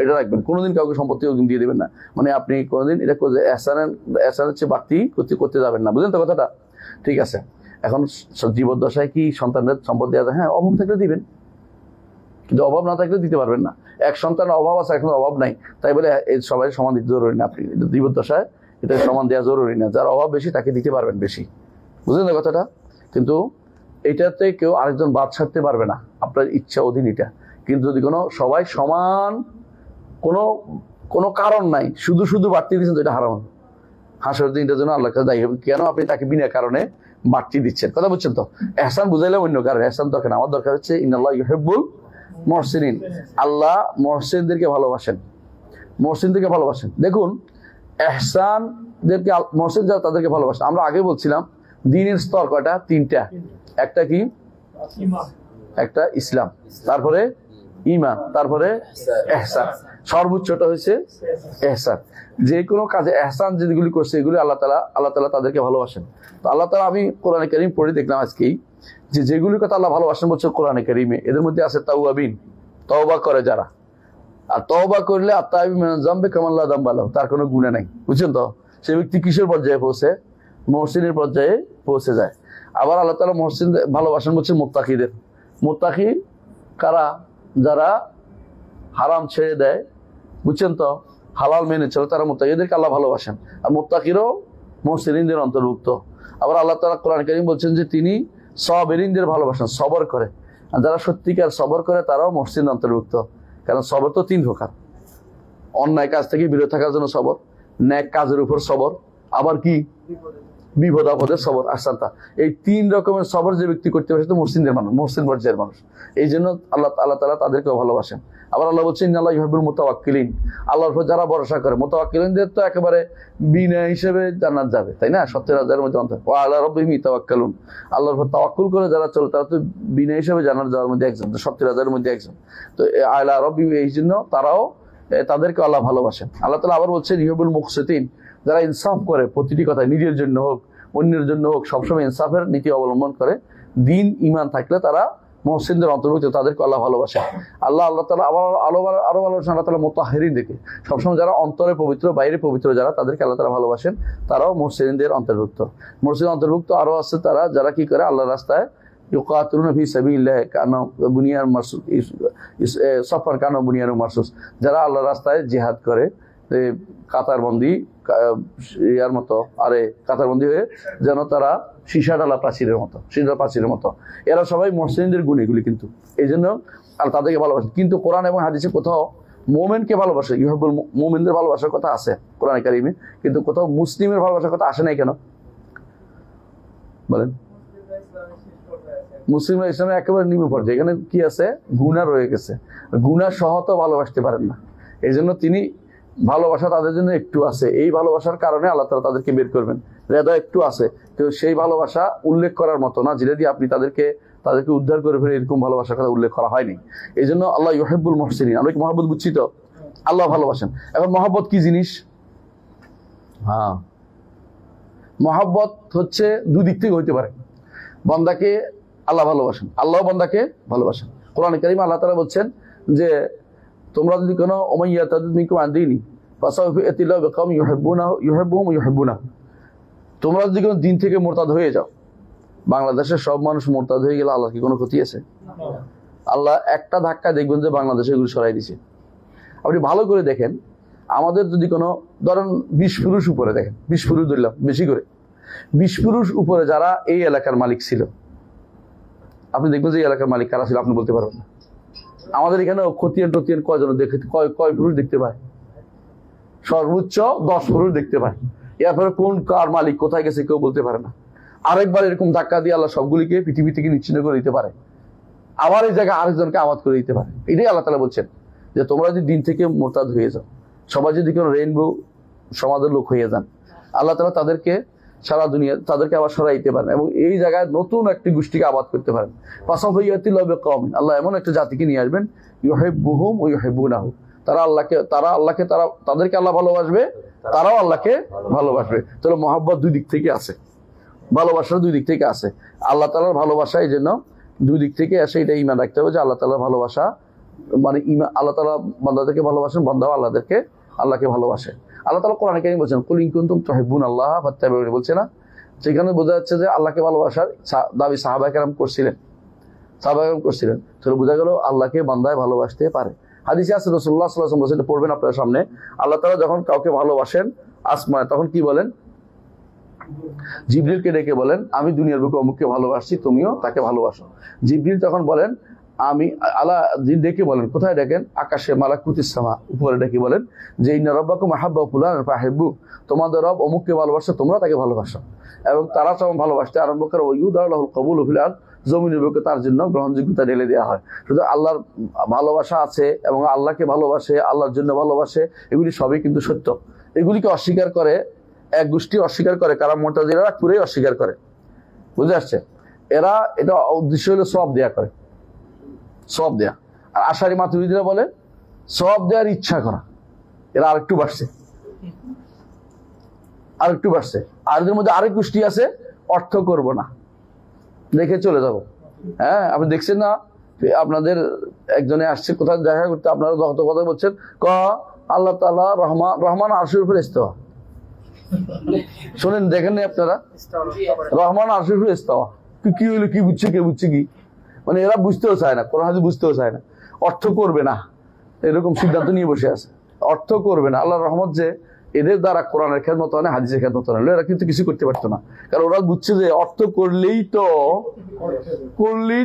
এটা রাখবেন। কোনোদিন কাউকে সম্পত্তি অগ্রিম দিয়ে দেবেন না। মানে আপনি কোনোদিন এটা এহসানের চেয়ে বাড়তি করতে যাবেন না, বুঝলেন তো কথাটা? ঠিক আছে। এখন জীবদ্দশায় কি সন্তানদের সম্পদ দেওয়া যায়? হ্যাঁ, অভাব থাকলে দিবেন, কিন্তু অভাব না থাকলে দিতে পারবেন না। এক সন্তানের অভাব আছে, এখন অভাব নাই, তাই বলে সবাই সমান দিতে জরুরি না। আপনি জীবদ্দশায় এটা সমান দেওয়া জরুরি না। যার অভাব বেশি তাকে দিতে পারবেন বেশি, বুঝলেন তো কথাটা? কিন্তু এটাতে কেউ আরেকজন বাদ ছাড়তে পারবে না, আপনার ইচ্ছা অধীন এটা। কিন্তু যদি সবাই সমান, কোনো কারণ নাই, শুধু শুধু বাড়তি দিচ্ছেন, তো এটা হারাম। হাসর দিনটার জন্য আল্লাহর কাছে দায়ী হবে, কেন আপনি তাকে বিনা কারণে বাড়তি দিচ্ছেন। কথা বুঝছেন তো? ইহসান বুঝাইলে অন্য কারণ, ইহসান দরকার না। আমার দরকার হচ্ছে ইন্নাল্লাহ ইউহিব্বুল মুহসিনিন, আল্লাহ মুহসিনদেরকে ভালোবাসেন, মুহসিনদেরকে ভালোবাসেন। দেখুন এহসানদেরকে মহসিন যারা তাদেরকে ভালোবাসে। আমরা আগে বলছিলাম দ্বীনের স্তর কয়টা? 3টা। একটা কি? একটা ইসলাম, তারপরে ঈমান, তারপরে ইহসান। সর্বোচ্চটা হচ্ছে ইহসান। যে কোনো কাজে ইহসান যেগুলি করছে এগুলি আল্লাহ তাআলা তাদেরকে ভালোবাসেন। তো আল্লাহ তাআলা, আমি কোরআনে কারীম পড়ে দেখলাম আজকেই যে যেগুলির কথা আল্লাহ ভালোবাসেন বলছে কোরআনে কারীমে, এদের মধ্যে আছে তাওয়াবিন, তওবা করে যারা। আর তওবা করলে আত্তাইবিন মিনাজ যামবি কামান লা যামবা লাহু, তার কোনো গুনাহ নাই। বুঝছেন তো? সে ব্যক্তি কিসের পর্যায়ে পৌঁছে? মুহসিনের পর্যায়ে পৌঁছে যায়। আবার আল্লাহ তাআলা মুহসিন ভালোবাসেন বলছে মুত্তাকিদের। মুত্তাকি কারা? যারা হারাম ছেড়ে দেয়, বুঝছেন তো, হালাল মেনে চলে, তারা মুত্তাকি, এদেরকে আল্লাহ ভালোবাসেন। আর মুত্তাকিরও মুহসিনদের অন্তর্ভুক্ত। আবার আল্লাহ তাআলা কোরআন কারীম বলছেন যে তিনি সাবিরিনদের ভালোবাসেন, সবর করে। আর যারা সত্যিকার সবর করে তারাও মুহসিন অন্তর্ভুক্ত। কারণ সবর তো 3 প্রকার: অন্যায় কাজ থেকে বিরত থাকার জন্য সবর, ন্যাক কাজের উপর সবর, আবার কি বিপদ আপদের সবর, আশান্তা। এই 3 রকমের সবর যে ব্যক্তি করতে পারে তো মুহসিনদের মানুষ, মুহসিন পর্যায়ের মানুষ। এই জন্য আল্লাহ তাআলা তাদেরকেও ভালোবাসেন। আবার আল্লাহ বলছেন ইন্নাল্লাহা ইউহিব্বুল মুতাওয়াক্কিলিন, আল্লাহর উপর যারা ভরসা করে। মুতাওয়াক্কিলিনদের তো একেবারে বিনা হিসেবে জান্নাত যাবে, তাই না? 70,000-এর মধ্যে অন্তর। ওয়া আলা রাব্বিহিম ইয়াতাওয়াক্কালুন, আল্লাহর উপর তাওয়াক্কুল করে যারা চলে তারা তো বিনা হিসেবে জান্নাত যাওয়ার মধ্যে একজন, 70,000-এর মধ্যে একজন। তো আলা রাব্বিহিম, এই জন্য তারাও, তাদেরকে আল্লাহ ভালোবাসেন। আল্লাহ তাআলা আবার বলছেন ইউহিব্বুল মুকসিতিন, যারা ইনসাফ করে প্রতিটি কথায়, নিজের জন্য হোক অন্যের জন্য হোক, সবসময় ইনসাফের নীতি অবলম্বন করে। দিন ঈমান থাকলে তারা মুহসিনদের অন্তর্ভুক্ত, তাদেরকে আল্লাহ ভালোবাসে। আল্লাহ তাআলা আরো ভালোবাসেন আল্লাহ তাআলা মুতাহহিরিন দেখে, সবসময় যারা অন্তরে পবিত্র বাইরে পবিত্র যারা, তাদেরকে আল্লাহ তাআলা ভালোবাসেন, তারাও মুহসিনদের অন্তর্ভুক্ত। মুহসিন অন্তর্ভুক্ত আরো আছে তারা যারা কি করে, আল্লাহর রাস্তায় ইউকাতিলুনা ফি সাবিলিল্লাহ কানা বুনিয়ান মারসুস, সফর কানা বুনিয়ান মারসুস, যারা আল্লাহর রাস্তায় জিহাদ করে, কাতারবন্দি ইয়ার মতো, আরে কাতারবন্দি হয়ে যেন তারা সীসা ডালা প্রাচীরের মতো, এরা সবাই মুহসিনদের গুণ এগুলি। কিন্তু এই জন্য তাদেরকে ভালোবাসে। কিন্তু কোরআন এবং হাদিসে কোথাও মোমেনকে ভালোবাসে, ইউহিব্বুল মুমিনদের ভালোবাসার কথা আছে কোরআনে কারীমে, কিন্তু কোথাও মুসলিমের ভালোবাসার কথা আসে নাই কেন বলেন? মুসলিমরা ইসলামের একেবারে নিম্ন পর্যায়ে, এখানে কি আছে? গুনাহ রয়ে গেছে। গুনাহ সহ তো ভালোবাসতে পারেন না, এই জন্য তিনি ভালোবাসা তাদের জন্য একটু আছে। এই ভালোবাসার কারণে আল্লাহ তাআলা তাদেরকে বের করবেন। হৃদয় একটু আছে, কিন্তু সেই ভালোবাসা উল্লেখ করার মতো না, যেটা দিয়ে আপনি তাদেরকে উদ্ধার করে ফেলে, এরকম ভালোবাসার কথা উল্লেখ করা হয়নি। এই জন্য আল্লাহ ইউহিব্বুল মুহসিনিন, আমরা কি মহব্বত বুঝছি তো? আল্লাহ ভালোবাসেন। এখন মহব্বত কি জিনিস? হ্যাঁ, মহব্বত হচ্ছে 2 দিক থেকে হইতে পারে। বান্দাকে আল্লাহ ভালোবাসেন, আল্লাহ বান্দাকে ভালোবাসেন। কোরআনে কারীমে আল্লাহ তাআলা বলছেন যে তোমরা যদি কোনো উমাইয়াতাদ মিনকুম আন দীনি ফাসাউফা ইয়াতিল্লাহু বিকাওমিন ইউহিব্বুহুম ওয়া ইউহিব্বুনাহু, তোমরা যদি কোনো দিন থেকে মুরতাদ হয়ে যাও, বাংলাদেশের সব মানুষ মুরতাদ হয়ে গেলে আল্লাহর কি কোনো ক্ষতি আছে? আল্লাহ একটা ধাক্কা দেখবেন যে বাংলাদেশে এগুলো সরাই দিছে। আপনি ভালো করে দেখেন, আমাদের যদি কোনো ধরেন 20 পুরুষ উপরে দেখেন, 20 পুরুষ ধরলাম বেশি করে, 20 পুরুষ উপরে যারা এই এলাকার মালিক ছিল, আপনি দেখবেন যে এই এলাকার মালিক কারা ছিল আপনি বলতে পারবেন না। আমাদের এখানে খতিয়ান টতিয়ান কয়জন দেখে, কয় পুরুষ দেখতে পায়? সর্বোচ্চ 10 পুরুষ দেখতে পায়। এরপরে কোন কার মালিক কোথায় গেছে কেউ বলতে পারে না। আরেকবার এরকম ধাক্কা দিয়ে আল্লাহ সবগুলিকে পৃথিবী থেকে নিচ্ছিন্ন করে দিতে পারে, আবার এই জায়গায় আরেকজনকে আবাদ করে দিতে পারে। এটাই আল্লাহ তাআলা বলছেন যে তোমরা যদি দিন থেকে মুরতাদ হয়ে যাও, সবাই যদি কোনো রেইনবো সমাজের লোক হয়ে যান, আল্লাহ তাআলা তাদেরকে সারা দুনিয়া তাদেরকে আবার সরাইতে পারেন এবং এই জায়গায় নতুন একটি গোষ্ঠীকে আবাদ করতে পারেন। ফাসাউফা ইয়াতিল্লাহু বিকাওমিন, আল্লাহ এমন একটা জাতিকে নিয়ে আসবেন, ইউহিব্বুহুম ওয়া ইউহিব্বুনাহু, তাদেরকে আল্লাহ ভালোবাসবে, তারাও আল্লাহকে ভালোবাসবে। তাহলে মহব্বত 2 দিক থেকে আছে, ভালোবাসার 2 দিক থেকে আছে। আল্লাহ তাআলার ভালোবাসা এই জন্য 2 দিক থেকে আসে, এটা ঈমান রাখতে হবে যে আল্লাহ তাআলার ভালোবাসা মানে আল্লাহ তাআলা বান্দাদেরকে ভালোবাসেন, বান্দাও আল্লাহকে ভালোবাসে। আল্লাহ তাআলা কোরআনে কারীমে বলছেন কুল ইন কুনতুম তুহিব্বুনাল্লাহা ফাত্তাবিউনি, বলছে না? সেখানে বোঝা যাচ্ছে যে আল্লাহকে ভালোবাসার দাবি সাহাবায়ে কেরাম করছিলেন, তাহলে বোঝা গেল আল্লাহকে বান্দায় ভালোবাসতে পারে। হাদিসে আছে রাসূলুল্লাহ সাল্লাল্লাহু আলাইহি ওয়াসাল্লাম পড়বেন আপনার সামনে, আল্লাহ তাআলা যখন কাউকে ভালোবাসেন আসমানে, তখন কি বলেন? জিবরিলকে ডেকে বলেন আমি দুনিয়ার বুকে অমুককে ভালোবাসছি, তুমিও তাকে ভালোবাসো। জিবরিল তখন বলেন আমি আল্লাহ ডেকে বলেন, কোথায় ডেকেন? আকাশে মালাকুতিস সামা, উপরে ডেকে বলেন যে ইন্না রাব্বাকুম আহাব্বা ফুলান ফাহিব্বু, তোমাদের রব অমুককে ভালোবাসে, তোমরা তাকে ভালোবাসো। এবং তারা যখন ভালোবাসতে আরম্ভ করে ওয়ুদারুল কবুল ফিল আরদ, জমিনের বুকে তার জন্য গ্রহণযোগ্যতা ঢেলে দেওয়া হয়। শুধু আল্লাহর ভালোবাসা আছে এবং আল্লাহকে ভালোবাসে, আল্লাহর জন্য ভালোবাসে, এগুলি সবই কিন্তু সত্য। এগুলিকে অস্বীকার করে, এক গোষ্ঠী অস্বীকার করে, কারা মুতাজিলারা পুরোই অস্বীকার করে। বুঝে আসছে? এরা এটা উদ্দেশ্য হলো সওয়াব দেয়া করে, সওয়াব দেয়া। আর আশারি মাতুরিদীরা বলে সওয়াব দেওয়ার ইচ্ছা করা। এরা আরেকটু বাড়ছে, আরেকটু বাড়ছে। আর এদের মধ্যে আরেক গোষ্ঠী আছে অর্থ করব না, দেখে চলে যাব। হ্যাঁ, আপনি দেখছেন না, আপনাদের একজনে আসছে কোথায় দেখা করতে, আপনারা যত কথা বলছেন, আল্লাহ তাআলা রহমান আরশের উপরে ইস্তাওয়া। শোনেন, দেখেন না আপনারা, রহমান আরশের উপরে ইস্তাওয়া কি হইলো, কি বুঝছে, কে বুঝছে কি? মানে এরা বুঝতেও চায় না, কোরআন হাদিস বুঝতেও চায় না, অর্থ করবে না, এরকম সিদ্ধান্ত নিয়ে বসে আছে। অর্থ করবে না, আল্লাহর রহমত যে এদের দ্বারা কোরআনের খেদমত হয় না, হাদিসের খেদমত হয় না, এরা কিন্তু কিছু করতে পারতো না। কারণ ওরা বুঝছে যে অর্থ করলেই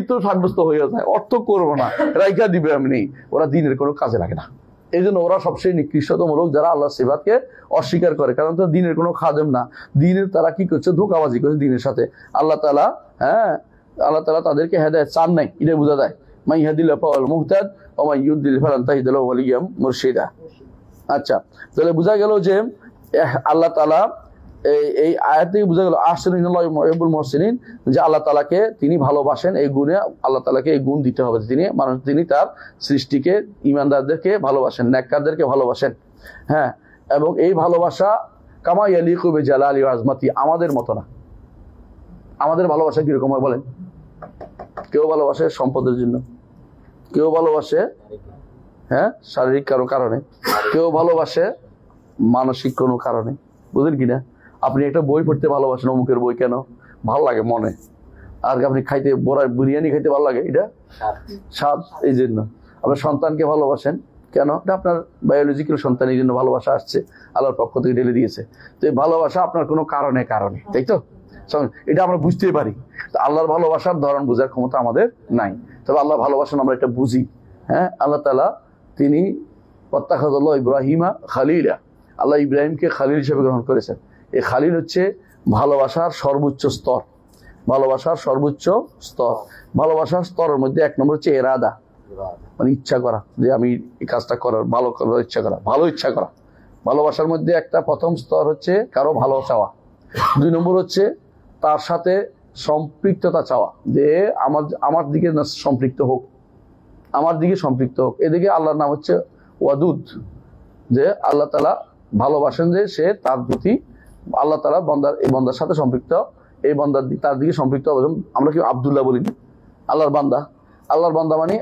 তো সাব্যস্ত হয়ে যায়, অর্থ করবো না, রাইখা দিবে এমনি, ওরা দিনের কোনো কাজে লাগে না। এই জন্য ওরা সবচেয়ে নিকৃষ্টতম লোক, যারা আল্লাহ সিফাতকে অস্বীকার করে। কারণ তো দিনের কোনো খাদেম না, দিনের তারা কি করছে, ধোঁকাবাজি করছে দিনের সাথে। আল্লাহ তাআলা তাদেরকে হেদায়েত চান নাই, এটা বোঝা যায়। মাই ইয়াহদিল্লাহু ফাহুয়াল মুহতাদ ওয়া মাই ইউদ্লিল ফালান তাজিদ লাহু ওয়ালিয়্যান মুরশিদা। আচ্ছা, তাহলে বোঝা গেল যে আল্লাহ তাআলা এই আয়াত থেকে বোঝা গেল আহসানুল্লাহ মুহিব্বুল মুহসিনিন, যে আল্লাহ তাআলাকে তিনি ভালোবাসেন। এই গুণে আল্লাহ তাআলাকে এই গুণ দিতে হবে, তিনি তার সৃষ্টিকে, ঈমানদারদেরকে ভালোবাসেন, নেককারদেরকে ভালোবাসেন। হ্যাঁ, এবং এই ভালোবাসা কামা ইয়ালিকু বিজালালি ওয়া আজমাতি, আমাদের মতো না। আমাদের ভালোবাসা কিরকম হয় বলেন? কেউ ভালোবাসে সম্পদের জন্য, কেউ ভালোবাসে শারীরিক কারো কারণে, কেউ ভালোবাসে মানসিক কোনো কারণে। বুঝলেন কিনা? আপনি একটা বই পড়তে ভালোবাসেন, অমুকের বই, কেন? ভালো লাগে মনে। আর আপনি খাইতে বিরিয়ানি খাইতে ভালো লাগে, এটা স্বাদ, এই জন্য। আপনার সন্তানকে ভালোবাসেন, কেন? এটা আপনার বায়োলজিক্যাল সন্তান, এই জন্য ভালোবাসা আসছে, আল্লাহর পক্ষ থেকে ঢেলে দিয়েছে। তো এই ভালোবাসা আপনার কোনো কারণে, তাই তো? এটা আমরা বুঝতেই পারি। আল্লাহর ভালোবাসার ধরন বোঝার ক্ষমতা আমাদের নাই, তবে আল্লাহ ভালোবাসেন আমরা এটা বুঝি। হ্যাঁ, আল্লাহ তাআলা তিনি ওয়াত্তাখাযাল্লাহু ইব্রাহিমা খালিলা, আল্লাহ ইব্রাহিমকে খালিল হিসেবে গ্রহণ করেছেন। এই খালিল হচ্ছে ভালোবাসার সর্বোচ্চ স্তর, ভালোবাসার সর্বোচ্চ স্তর। ভালোবাসার স্তরের মধ্যে এক নম্বর হচ্ছে ইরাদা, মানে ইচ্ছা করা, যে আমি এই কাজটা করার, ভালো করার ইচ্ছা করা, ভালো ইচ্ছা করা। ভালোবাসার মধ্যে একটা প্রথম স্তর হচ্ছে কারো ভালো চাওয়া। 2 নম্বর হচ্ছে তার সাথে সম্পৃক্ততা চাওয়া, যে আমার দিকে সম্পৃক্ত হোক, আমার দিকে সম্পৃক্ত হোক। এদিকে আল্লাহর নাম হচ্ছে ওয়াদুদ, যে আল্লাহ তাআলা ভালোবাসেন, যে সে তার প্রতি, আল্লাহ তাআলা বন্দার সাথে সম্পৃক্ত, এই বন্দার তার দিকে সম্পৃক্ত। আমরা কি আব্দুল্লাহ বলি না? আল্লাহর বান্দা মানে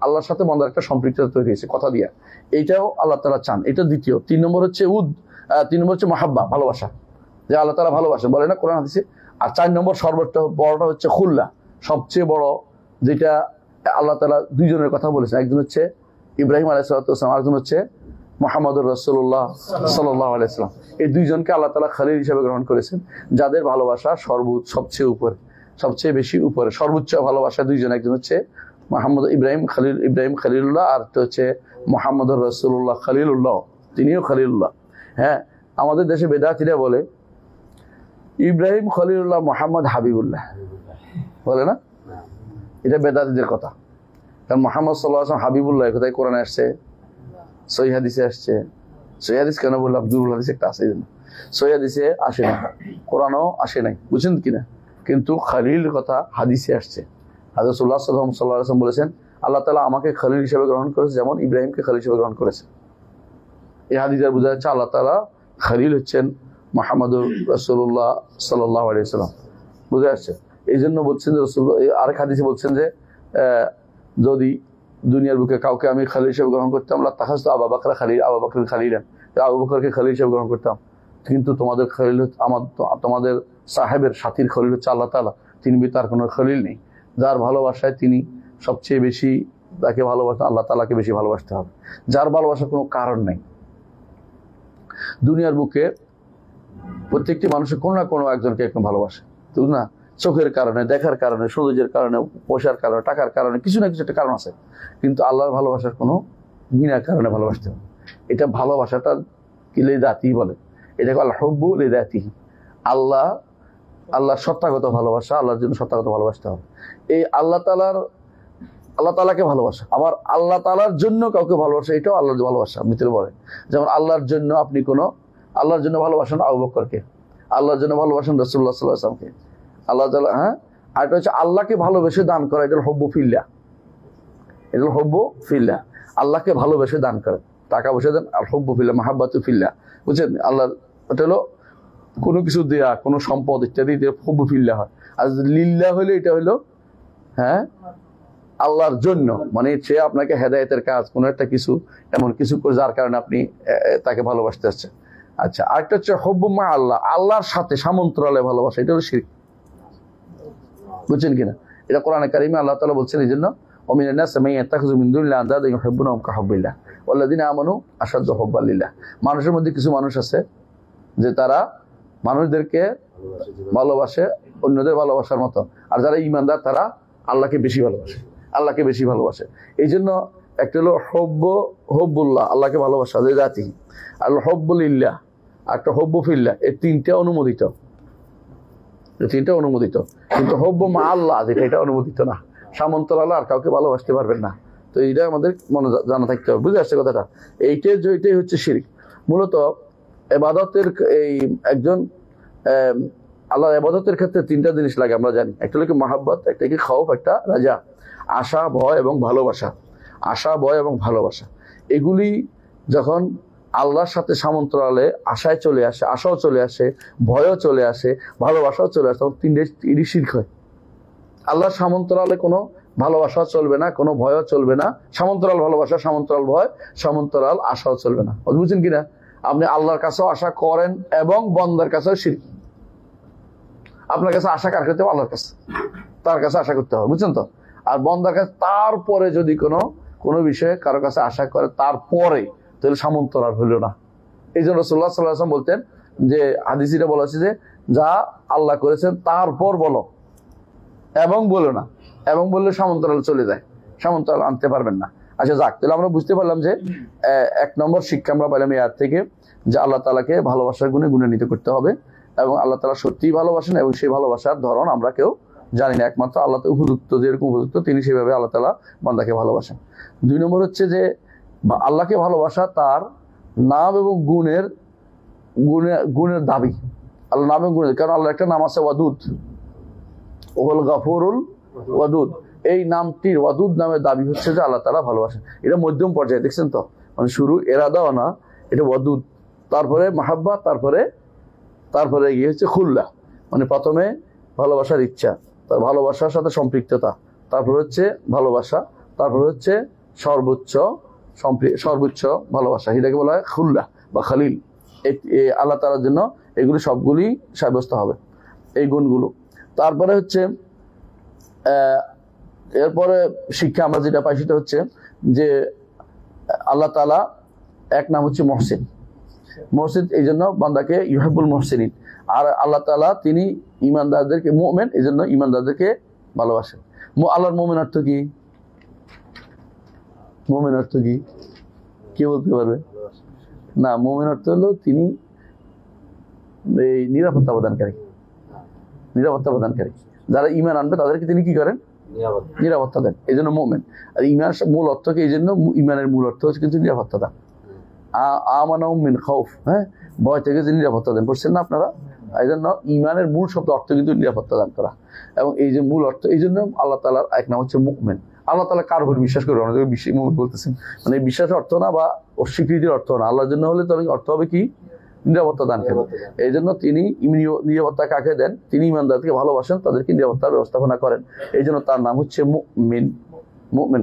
আল্লাহর সাথে বন্দার একটা সম্পৃক্ততা তৈরি হয়েছে কথা দিয়া, এইটাও আল্লাহ তাআলা চান। এটা দ্বিতীয়। 3 নম্বর হচ্ছে 3 নম্বর হচ্ছে মাহাব্বা, ভালোবাসা, যে আল্লাহ তাআলা ভালোবাসেন, বলে না কোরআন হাদিসে। আর 4 নম্বর সর্বোচ্চ বড়টা হচ্ছে খুল্লা, সবচেয়ে বড়, যেটা আল্লাহ তাআলা 2 জনের কথা বলেছেন। একজন হচ্ছে ইব্রাহিম আলাইহিস সালাম, আরেকজন হচ্ছে মুহাম্মদুর রাসূলুল্লাহ সাল্লাল্লাহু আলাইহি ওয়াসাল্লাম। এই 2 জনকে আল্লাহ তাআলা খলিল হিসেবে গ্রহণ করেছেন, যাদের ভালোবাসা সবচেয়ে উপরে, সবচেয়ে বেশি উপরে, সর্বোচ্চ ভালোবাসা 2 জন। একজন হচ্ছে ইব্রাহিম খলিলুল্লাহ, আর হচ্ছে মুহাম্মদুর রাসূলুল্লাহ খলিলুল্লাহ, তিনিও খলিলুল্লাহ। হ্যাঁ, আমাদের দেশে বেদাতীরা বলে ইব্রাহিম খলিলুল্লাহ, মুহাম্মদ হাবিবুল্লাহ, বলে না? এটা বেদাতীদের কথা। কারণ মুহাম্মদ সাল্লাল্লাহু আলাইহি ওয়াসাল্লাম হাবিবুল্লাহ, কোথায় কোরআনে আসছে, সহিহ হাদিসে আসছে। সহিহ হাদিস কেন বললাম? দুরূহ হাদিস একটা আছে, সহিহ হাদিসে আসে না, কোরআনও আসে নাই, বুঝছেন কিনা? কিন্তু খলিল কথা হাদিসে আসছে। হযরত রাসূলুল্লাহ সাল্লাল্লাহু আলাইহি ওয়াসাল্লাম বলেছেন, আল্লাহ তাআলা আমাকে খলিল হিসেবে গ্রহণ করেছে, যেমন ইব্রাহিমকে খলিল হিসেবে গ্রহণ করেছে। এই হাদিসে বোঝা যাচ্ছে আল্লাহ তাআলা খলিল হচ্ছেন মুহাম্মদুর রাসূলুল্লাহ সাল্লাল্লাহু আলাইহি ওয়াসাল্লাম। বুঝা যাচ্ছে? এই জন্য বলছেন যে রাসূলুল্লাহ আরেক হাদিসে বলছেন যে যদি দুনিয়ার বুকে কাউকে আমি খলিল হিসেবে গ্রহণ করতাম, লা তাখাযতু আবু বকর খলিলান, আবু বকরকে খলিল হিসেবে গ্রহণ করতাম। কিন্তু তোমাদের খলিল, তোমাদের সাহেবের সাথীর খলিল হচ্ছে আল্লাহ তাআলা, তিনি তার কোনো খলিল নেই। যার ভালোবাসায় তিনি সবচেয়ে বেশি তাকে ভালোবাসেন, আল্লাহ তাআলাকে বেশি ভালোবাসতে হবে। যার ভালোবাসার কোনো কারণ নেই। দুনিয়ার বুকে প্রত্যেকটি মানুষের কোনো না কোনো একজনকে একদম ভালোবাসে, বুঝ না? চোখের কারণে, দেখার কারণে, সৌন্দর্যের কারণে, পয়সার কারণে, টাকার কারণে, কিছু না কিছু একটা কারণ আছে। কিন্তু আল্লাহর ভালোবাসার কোনো বিনা কারণে ভালোবাসতে হবে। এটা ভালোবাসাটা কি লিদাতি বলে, এটাকে আল হুব্বু লিদাতিহি। আল্লাহ সত্তাগত ভালোবাসা, আল্লাহর জন্য সত্তাগত ভালোবাসতে হবে। এই আল্লাহ তাআলার আল্লাহ তাআলাকে ভালোবাসা। আবার আল্লাহ তাআলার জন্য কাউকে ভালোবাসা, এটাও আল্লাহর ভালোবাসা ভিতরে বলে। যেমন আল্লাহর জন্য আপনি আল্লাহর জন্য ভালোবাসেন আবু বকরকে, আল্লাহর জন্য ভালোবাসেন রাসূলুল্লাহ সাল্লাল্লাহু আলাইহি ওয়াসাল্লামকে, আল্লাহ তাআলা। হ্যাঁ, আর এটা হচ্ছে আল্লাহকে ভালোবেসে দান করা, এটা হব্বু ফিল্লাহ, এটা হব্বু ফিল্লাহ, আল্লাহকে ভালোবেসে দান করেন, টাকা পয়সা দেন, আর হব্বু ফিল্লাহ মাহাব্বাতু ফিল্লাহ, বুঝছেন? আল্লাহ এটা হলো কোনো কিছু দেয়া, কোনো সম্পদ ইত্যাদি হব্বু ফিল্লাহ হয়। আর লিল্লাহ হলে এটা হলো হ্যাঁ আল্লাহর জন্য, মানে সে আপনাকে হেদায়েতের কাজ, কোনো একটা কিছু এমন কিছু করে যার কারণে আপনি তাকে ভালোবাসতে আসছেন। আচ্ছা, আরেকটা হচ্ছে হব্বু মা আল্লাহ, আল্লাহর সাথে সামন্তরালে ভালোবাসা, এটা হলো শিরক, বুঝছেন কিনা? এটা কোরআনে কারিমে আল্লাহ তাআলা বলছেন এই জন্য ওমিনান নাস মান ইয়াত্তাখিযু মিন দুনিল্লাহি আনদাদা ইউহিব্বুনাহুম কাহুব্বিল্লাহ ওয়াল্লাযিনা আমানু আশাদ্দু হুব্বান লিল্লাহ। মানুষের মধ্যে কিছু মানুষ আছে যে তারা মানুষদেরকে ভালোবাসে অন্যদের ভালোবাসার মতো, আর যারা ঈমানদার তারা আল্লাহকে বেশি ভালোবাসে, আল্লাহকে বেশি ভালোবাসে। এই জন্য একটা হলো হব্বুল্লাহ, আল্লাহকে ভালোবাসা যে জাতি, আর হব্বুলিল্লাহ, একটা হব্বু ফিল্লাহ, এই তিনটা অনুমোদিত, তিনটা অনুমোদিত। কিন্তু হব্বু মা আল্লাহ যেটা, এটা অনুমোদিত না। সামন্তরালে আর কাউকে ভালোবাসতে পারবেন না। তো এইটা আমাদের মনে জানা থাকতে হবে, বুঝে আসছে কথাটা? এইটাই হচ্ছে শিরক। মূলত ইবাদতের এই একজন আল্লাহর ইবাদতের ক্ষেত্রে তিনটা জিনিস লাগে আমরা জানি। একটা হলো কি মাহাব্বত, একটা কি খাউফ, একটা রাজা, আশা, ভয় এবং ভালোবাসা। আশা, ভয় এবং ভালোবাসা এগুলি যখন আল্লাহর সাথে সামন্তরালে আশায় চলে আসে, আশাও চলে আসে, ভয়ও চলে আসে, ভালোবাসাও চলে আসে, তখন তিনটি শিরক হয়। আল্লাহর সামন্তরালে কোনো ভালোবাসাও চলবে না, কোনো ভয়ও চলবে না। সামন্তরাল ভালোবাসা, সামন্তরাল ভয়, সামন্তরাল আশাও চলবে না। বুঝছেন কিনা? আপনি আল্লাহর কাছেও আশা করেন এবং বন্দার কাছেও শিরক। আপনার কাছে আশা কার করতে হবে? আল্লাহর কাছে, তার কাছে আশা করতে হবে, বুঝছেন তো? আর বন্দার কাছে তারপরে যদি কোনো বিষয়ে কারো কাছে আশা করে তারপরে, তাহলে সামন্তরাল হইল না। এই জন্য রাসূলুল্লাহ সাল্লাল্লাহু আলাইহি ওয়াসাল্লাম বলতেন যে হাদিসে বলা আছে যে যা আল্লাহ করেছেন তারপর বলো, এবং বলো না, এবং বললে সামন্তরাল চলে যায়, সামন্তরাল আনতে পারবেন না। আচ্ছা যাক, তাহলে আমরা বুঝতে পারলাম যে এক নম্বর শিক্ষা আমরা পেলাম এই আয়াত থেকে যে আল্লাহ তাআলাকে ভালোবাসার গুণে গুণান্বিত করতে হবে, এবং আল্লাহ তাআলা সত্যিই ভালোবাসেন, এবং সেই ভালোবাসার ধরন আমরা কেউ জানি না, একমাত্র আল্লাহ তো উপযুক্ত, যেরকম উপযুক্ত তিনি সেভাবে আল্লাহ তাআলা বান্দাকে ভালোবাসেন। দুই নম্বর হচ্ছে যে আল্লাহকে ভালোবাসা তার নাম এবং গুণের দাবি। আল্লাহ নাম এবং গুণের, কারণ আল্লাহ একটা নাম আছে ওয়াদুদ, ওহুল গাফুরুল ওয়াদুদ। এই নামটির ওয়াদুদ নামের দাবি হচ্ছে যে আল্লাহ তাআলা ভালোবাসেন। এটা মধ্যম পর্যায়ে, দেখছেন তো? মানে শুরু এরাদাও না, এটা ওয়াদুদ, তারপরে মাহাব্বা, তারপরে গিয়ে হচ্ছে খুল্লা, মানে প্রথমে ভালোবাসার ইচ্ছা, তার ভালোবাসার সাথে সম্পৃক্ততা, তারপর হচ্ছে ভালোবাসা, তারপর হচ্ছে সর্বোচ্চ ভালোবাসা, এটাকে বলা হয় খুল্লা বা খালিল। আল্লাহ তাআলার জন্য এগুলি সবগুলি সাব্যস্ত হবে, এই গুণগুলো। তারপরে হচ্ছে এরপরে শিক্ষা আমরা যেটা পাই সেটা হচ্ছে যে আল্লাহ তাআলা এক নাম হচ্ছে মহসিন। মহসিন এই জন্য বান্দাকে ইউহিব্বুল মুহসিনিন। আর আল্লাহ তাআলা তিনি ঈমানদারদেরকে, মুমিন, এই জন্য ঈমানদারদেরকে ভালোবাসেন। আল্লাহর মুমিন অর্থ কি? মুমিন অর্থ কি কে বলতে পারবে? না, মুমিন অর্থ হলো তিনি এই নিরাপত্তা প্রদানকারী, নিরাপত্তা প্রদানকারী। যারা ঈমান আনবে তাদেরকে তিনি কি করেন? নিরাপত্তা দেন, এই জন্য মুমিন। আর ঈমান মূল অর্থ কি? এই জন্য ঈমানের মূল অর্থ হচ্ছে কিন্তু নিরাপত্তা দেন। আমানাউ মিন খাউফ, হ্যাঁ, ভয় থেকে যে নিরাপত্তা দেন, পড়ছেন না আপনারা? এই জন্য ঈমানের মূল শব্দ অর্থ কিন্তু নিরাপত্তা দান করা, এবং এই যে মূল অর্থ, এই জন্য আল্লাহ তাআলার এক নাম হচ্ছে মুমিন। আল্লাহ তাআলা কার উপর বিশ্বাস করে? অনেকে মুমিন বলতেছেন, মানে বিশ্বাসের অর্থ না বা অস্বীকৃতির অর্থ না, আল্লাহর জন্য হলে তার অর্থ হবে কি? নিরাপত্তা দান করেন। এই জন্য তিনি নিরাপত্তা কাকে দেন? তিনি ঈমানদারকে ভালোবাসেন, তাদেরকে নিরাপত্তার ব্যবস্থাপনা করেন। এই জন্য তার নাম হচ্ছে মুমিন। মুমিন,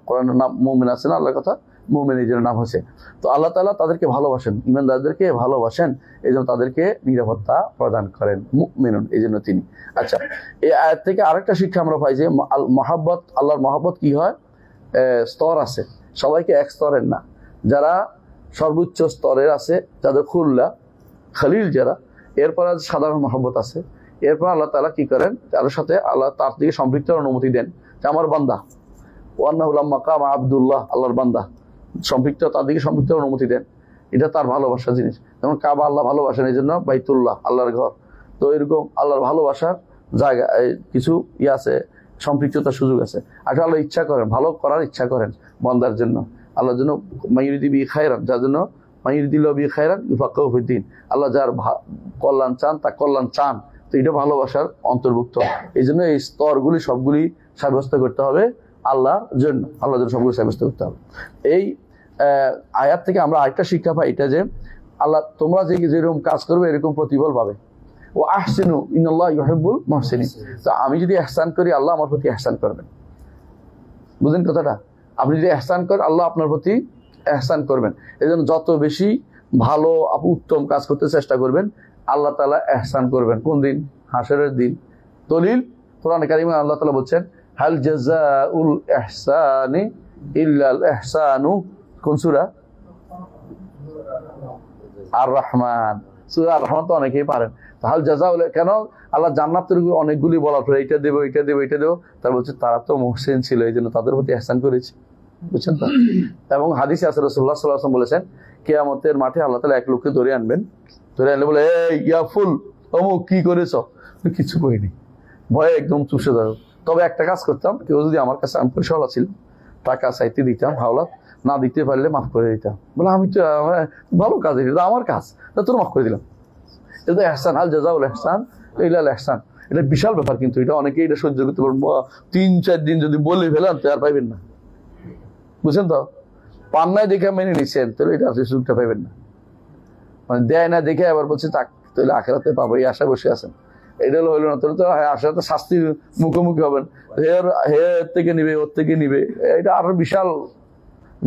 কোরআনের নাম মুমিন আছে না, আল্লাহর কথা মুমিন, এই জন্য নাম হচ্ছে। তো আল্লাহ তাআলা তাদেরকে ভালোবাসেন, ঈমানদারদেরকে ভালোবাসেন, এই জন্য তাদেরকে নিরাপত্তা প্রদান করেন, মুমিনুন, এই জন্য তিনি। আচ্ছা, এই আয়াত থেকে আরেকটা শিক্ষা আমরা পাই যে মহাব্বত, আল্লাহর মহাব্বত কি হয়? স্তর আছে, সবাইকে এক স্তরের না। যারা সর্বোচ্চ স্তরের আছে, যাদের খুল্লা খালিল যারা, এরপর সাধারণ মহব্বত আছে। এরপর আল্লাহ তাআলা কি করেন? তার সাথে আল্লাহ তার দিকে সম্পৃক্ত অনুমতি দেন যে আমার বান্দা, ওয়ান্নাহু লাম্মা কামা আব্দুল্লাহ, আল্লাহর বান্দা সম্পৃক্ত, তার দিকে সম্পৃক্ত অনুমতি দেন। এটা তার ভালোবাসার জিনিস। যেমন কাবা আল্লাহ ভালোবাসেন, এই জন্য বাইতুল্লাহ, আল্লাহর ঘর। তো এরকম আল্লাহর ভালোবাসার জায়গা কিছু আছে, সম্পৃক্ততার সুযোগ আছে। আসলে আল্লাহ ইচ্ছা করেন, ভালো করার ইচ্ছা করেন বান্দার জন্য, আল্লাহর জন্য মাইয়ুরিদি বি খায়রান, যার জন্য মাইয়ুরিদিল বি খায়রান ইউফাক্কাহু ফিদ্দীন, আল্লাহ যার কল্যাণ চান তা কল্যাণ চান, তো এটা ভালোবাসার অন্তর্ভুক্ত। এই জন্য এই স্তরগুলি সবগুলি সাব্যস্ত করতে হবে আল্লাহর জন্য, আল্লাহর জন্য সবগুলি সাব্যস্ত করতে হবে। এই আয়াত থেকে আমরা আরেকটা শিক্ষা পাই, এটা যে আল্লাহ তোমরা যেরকম কাজ করবে এরকম প্রতিফল পাবে। ও আহসিনু ইন্নাল্লাহ ইউহিব্বুল মুহসিনিন, তো আমি যদি ইহসান করি আল্লাহ আমার প্রতি ইহসান করবেন। বুঝলেন কথাটা? আপনি যদি ইহসান করেন আল্লাহ আপনার প্রতি ইহসান করবেন। এই জন্য যত বেশি ভালো উত্তম কাজ করতে চেষ্টা করবেন আল্লাহ তাআলা ইহসান করবেন। কোন দিন? হাসরের দিন। দলিল কোরআনে কারিমে আল্লাহ তাআলা বলছেন হাল জাযাউল ইহসানি ইল্লাল ইহসানু। কোন সূরা? আর রহমান। সূরা আর রহমান তো অনেকেই পারেন। হাল জাযাউল, কেন আল্লাহ জান্নাতের অনেকগুলি বলার পরে এটা দেবো এটা দেবো এটা দেবো, তারা বলছে তারা তো মুহসিন ছিল এই জন্য তাদের প্রতি ইহসান করেছি। বুঝছেন তো? এবং হাদিসে আছে রাসূলুল্লাহ সাল্লাল্লাহু আলাইহি ওয়াসাল্লাম বলেছেন কিয়ামতের মাঠে আল্লাহ তাআলা এক লোককে ধরে আনবেন, ধরে আনলে বলে এই ইয়া ফুল অমুক কি করেছ? কিছু করিনি, ভয়ে একদম চুপসে যাবে। তবে একটা কাজ করতাম, কেউ যদি আমার কাছে, আমি পয়সাওয়ালা ছিল, টাকা চাইতে দিতাম, হাওলাত না দিতে পারলে মাফ করে দিতাম। বলে আমি তো ভালো কাজ, এটা আমার কাজ, তোর মাফ করে দিলাম। এটা ইহসান, আল জাযাউল ইহসান ইল্লাল ইহসান। এটা বিশাল ব্যাপার, কিন্তু এটা অনেকেই এটা সহ্য করতে পারবো। 3-4 দিন যদি বলে ফেলেন তো আর পাইবেন না। বুঝছেন তো? পান্নায় দেখে মেনে নিচ্ছেন, তাহলে এটা সুযোগটা পাইবেন না। মানে দেয় না দেখে আবার বলছে তাক তাহলে আখেরাতে পাবো, এই আশা বসে আছেন। এটা হইলো না, তাহলে তো আশাতে শাস্তির মুখোমুখি হবেন। এর থেকে নিবে, ওর থেকে নিবে, এটা আরো বিশাল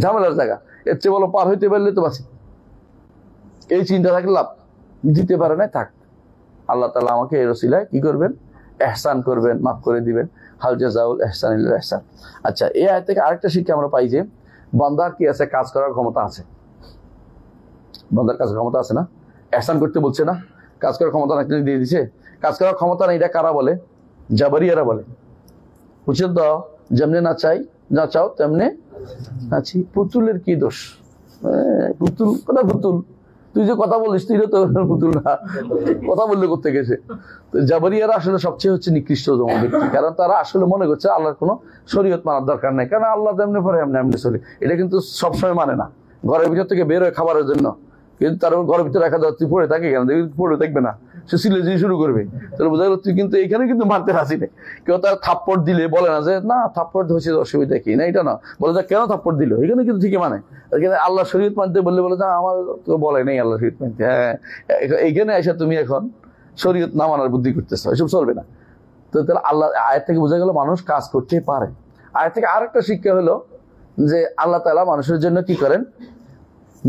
ঝামেলার জায়গা। এর চেয়ে বলো পার হইতে পারলে তো বাঁচি। এই চিন্তা থাকলে লাভ, দিতে পারে না থাক, আল্লাহ তাআলা আমাকে এই রসিলায় কি করবেন? ইহসান করবেন, মাফ করে দিবেন। হাল জাযাউল ইহসান ইল্লাল ইহসান। আচ্ছা, এই আয়াত থেকে আরেকটা শিক্ষা আমরা পাই যে বান্দার কি আছে? কাজ করার ক্ষমতা আছে। বান্দার কাজ ক্ষমতা আছে না? ইহসান করতে বলছে না? কাজ করার ক্ষমতা নাকি দিয়ে দিছে? কাজ করার ক্ষমতা নেই, এটা কারা বলে? জাবারিয়ারা বলে। বুঝছেন তো? যেমনে না চাই না চাও তেমনে আছি। পুতুলের কি দোষ? পুতুল কথা, পুতুল তুই যে কথা বলিস তুই তো পুতুল না, কথা বললে করতে গেছে। জাবারিয়ারা আসলে সবচেয়ে হচ্ছে নিকৃষ্ট ব্যক্তি, কারণ তারা আসলে মনে করছে আল্লাহর কোনো শরীয়ত মানার দরকার নেই, কারণ আল্লাহ তেমনি পরে এমনি এমনি চলে। এটা কিন্তু সবসময় মানে না। ঘরের ভিতর থেকে বের হয় খাবারের জন্য, কিন্তু তার ঘরের ভিতরে রাখা যাচ্ছে, তুই পড়ে থাকে কেন? পড়ে থাকবে না, সে সিলেজি শুরু করবে। তাহলে বোঝা গেল তুই কিন্তু এখানে কিন্তু মানতে রাজি নেই। কেউ তার থাপ্পড় দিলে বলে না যে না থাপ্পড় হচ্ছে অসুবিধা কি না, এটা না বলে যে কেন থাপ্পড় দিল, এখানে কিন্তু ঠিকই মানে। এখানে আল্লাহ শরীয়ত মানতে বললে বলে যে আমার তো বলে নেই আল্লাহ শরীয়ত মানতে। হ্যাঁ, এইখানে এসে তুমি এখন শরীয়ত না মানার বুদ্ধি করতেছো, এসব চলবে না। তো তাহলে আল্লাহ আয়াত থেকে বোঝা গেল মানুষ কাজ করতে পারে। আয়াত থেকে আরেকটা শিক্ষা হলো যে আল্লাহ তাআলা মানুষের জন্য কি করেন?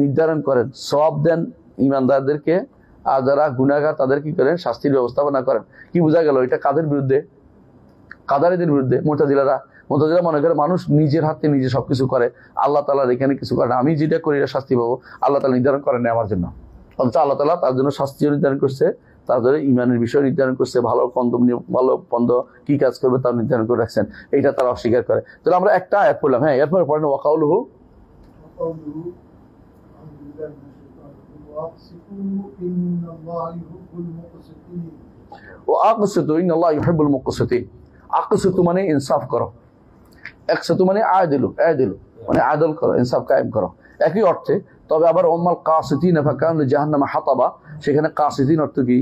নির্ধারণ করেন, সওয়াব দেন ইমানদারদেরকে, আর যারা গুনাহগার তাদের কি করেন? শাস্তির ব্যবস্থাপনা করেন। কি বোঝা গেল? এটা কাদের বিরুদ্ধে? কাদারীদের বিরুদ্ধে। মুতাজিলারা মনে করে মানুষ নিজের হাতে নিজে সবকিছু করে, আল্লাহ তাআলার এখানে কিছু করে না, আমি যেটা করি এটা শাস্তি পাবো, আল্লাহ তাআলা নির্ধারণ করেন না আমার জন্য। অথচ আল্লাহ তাআলা তার জন্য শাস্তিও নির্ধারণ করছে, তার জন্য ইমানের বিষয় নির্ধারণ করছে, ভালো মন্দ কি কাজ করবে তার নির্ধারণ করে রাখছেন। এইটা তারা অস্বীকার করে। তাহলে আমরা একটা আয়াত পড়লাম, হ্যাঁ, এরপরে পড়েন ওয়াকাউলুহু আকসিতু ইন্নাল্লাহ ইউহিব্বুল মুকসিতিন। আকসিতু মানে ইনসাফ করো, আকসিতু মানে আদিলু, মানে আদল করো, ইনসাফ কায়েম করো, একই অর্থে। তবে আবার উম্মাল কাসিতিন ফাকানু জাহান্নামা হাতাবা, সেখানে কাসিতিন অর্থ কি?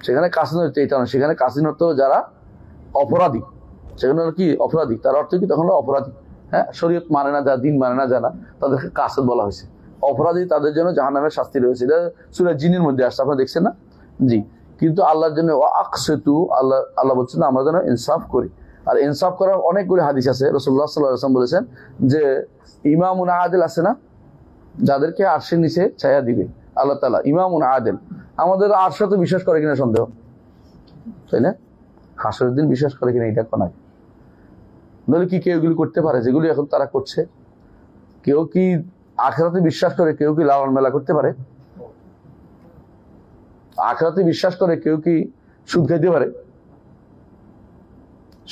সেখানে কাসিতিন অর্থ এটা না, সেখানে কাসিতিন অর্থ যারা অপরাধী, সেখানে কি অপরাধী, তার অর্থ কি তখন অপরাধী। হ্যাঁ, শরীয়ত মানে না, যারা দিন মানে না যারা, তাদেরকে কাসিত বলা হয়েছে। অপরাধী তাদের জন্য জাহান্নামের শাস্তি রয়েছে। এটা সূরা জিনের মধ্যে আসছে, আপনারা দেখছেন না? জি। কিন্তু আল্লাহর জন্য আকসিতু, আল্লাহ বলছেন আমরা যেন ইনসাফ করি। আর ইনসাফ করার অনেকগুলি হাদিস আছে। রাসূলুল্লাহ সাল্লাল্লাহু আলাইহি ওয়াসাল্লাম বলেছেন যে ইমামুন আদিল আছে না, যাদেরকে আরশের নিচে ছায়া দিবে আল্লাহ তাআলা, ইমামুন আদিল। আমাদের আরশে তো বিশ্বাস করে কিনা সন্দেহ, তাই না? হাসরের দিন বিশ্বাস করে কিনা এটা কোন? নইলে কি কেউ এগুলি করতে পারে যেগুলি এখন তারা করছে? কেউ কি আখিরাতে বিশ্বাস করে কেউ কি লালন মেলা করতে পারে? আখিরাতে বিশ্বাস করে কেউ কি সুদ খাইতে পারে?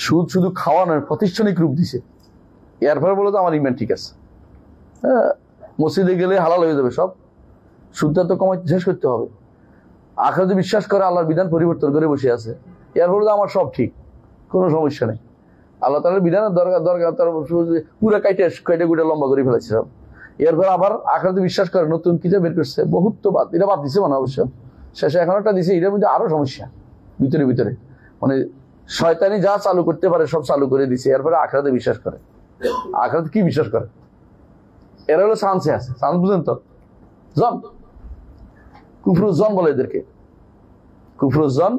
সুদ শুধু খাওয়ানোর প্রাতিষ্ঠানিক রূপ দিছে, এরপরে বলে তো আমার ইমান ঠিক আছে, হ্যাঁ, মসজিদে গেলে হালাল হয়ে যাবে সব, সুদটা তো কমাই শেষ করতে হবে। আখিরাতে বিশ্বাস করে আল্লাহর বিধান পরিবর্তন করে বসে আছে, এরপরে তো আমার সব ঠিক, কোনো সমস্যা নেই। আল্লাহ তাআলার বিধানের দরকার তার পুরা কাইটে গুটা লম্বা করে ফেলেছে সব। এরপর আবার আখিরাতে বিশ্বাস করে, নতুন কিতাব বের করছে, বহুত তো বাদ, এটা বাদ দিছে মানে অবশ্য শেষে এখন একটা দিছে, এটার মধ্যে আরো সমস্যা ভিতরে ভিতরে, মানে শয়তানি যা চালু করতে পারে সব চালু করে দিছে। এরপরে আখিরাতে বিশ্বাস করে। আখিরাতে কি বিশ্বাস করে? এরা হলো চান্সে আছে, চান্স বুঝেন তো, জন কুফরুজ্জন বলে এদেরকে। কুফরুজ্জন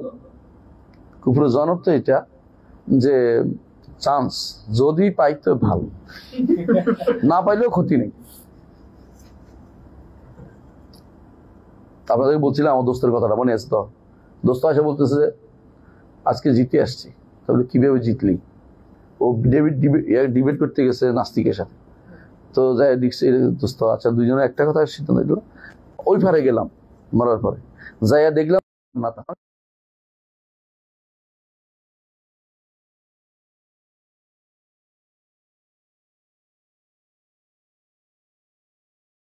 অর্থ এটা যে চান্স, যদি পাইতো ভালো, না পাইলেও ক্ষতি নেই। আপনাদের বলছিলাম আমার দোস্তের কথাটা মনে আছে তো? দোস্ত এসে বলতেছে যে আজকে জিতে আসছি। তাহলে কিভাবে জিতলি? ও ডিবেট করতে গেছে নাস্তিকের সাথে। তো যাই দেখছি দোস্ত, আচ্ছা দুইজনে একটা কথা সিদ্ধান্ত নিল। ওই পারে গেলাম, মরার পরে যাইয়া দেখলাম মাথা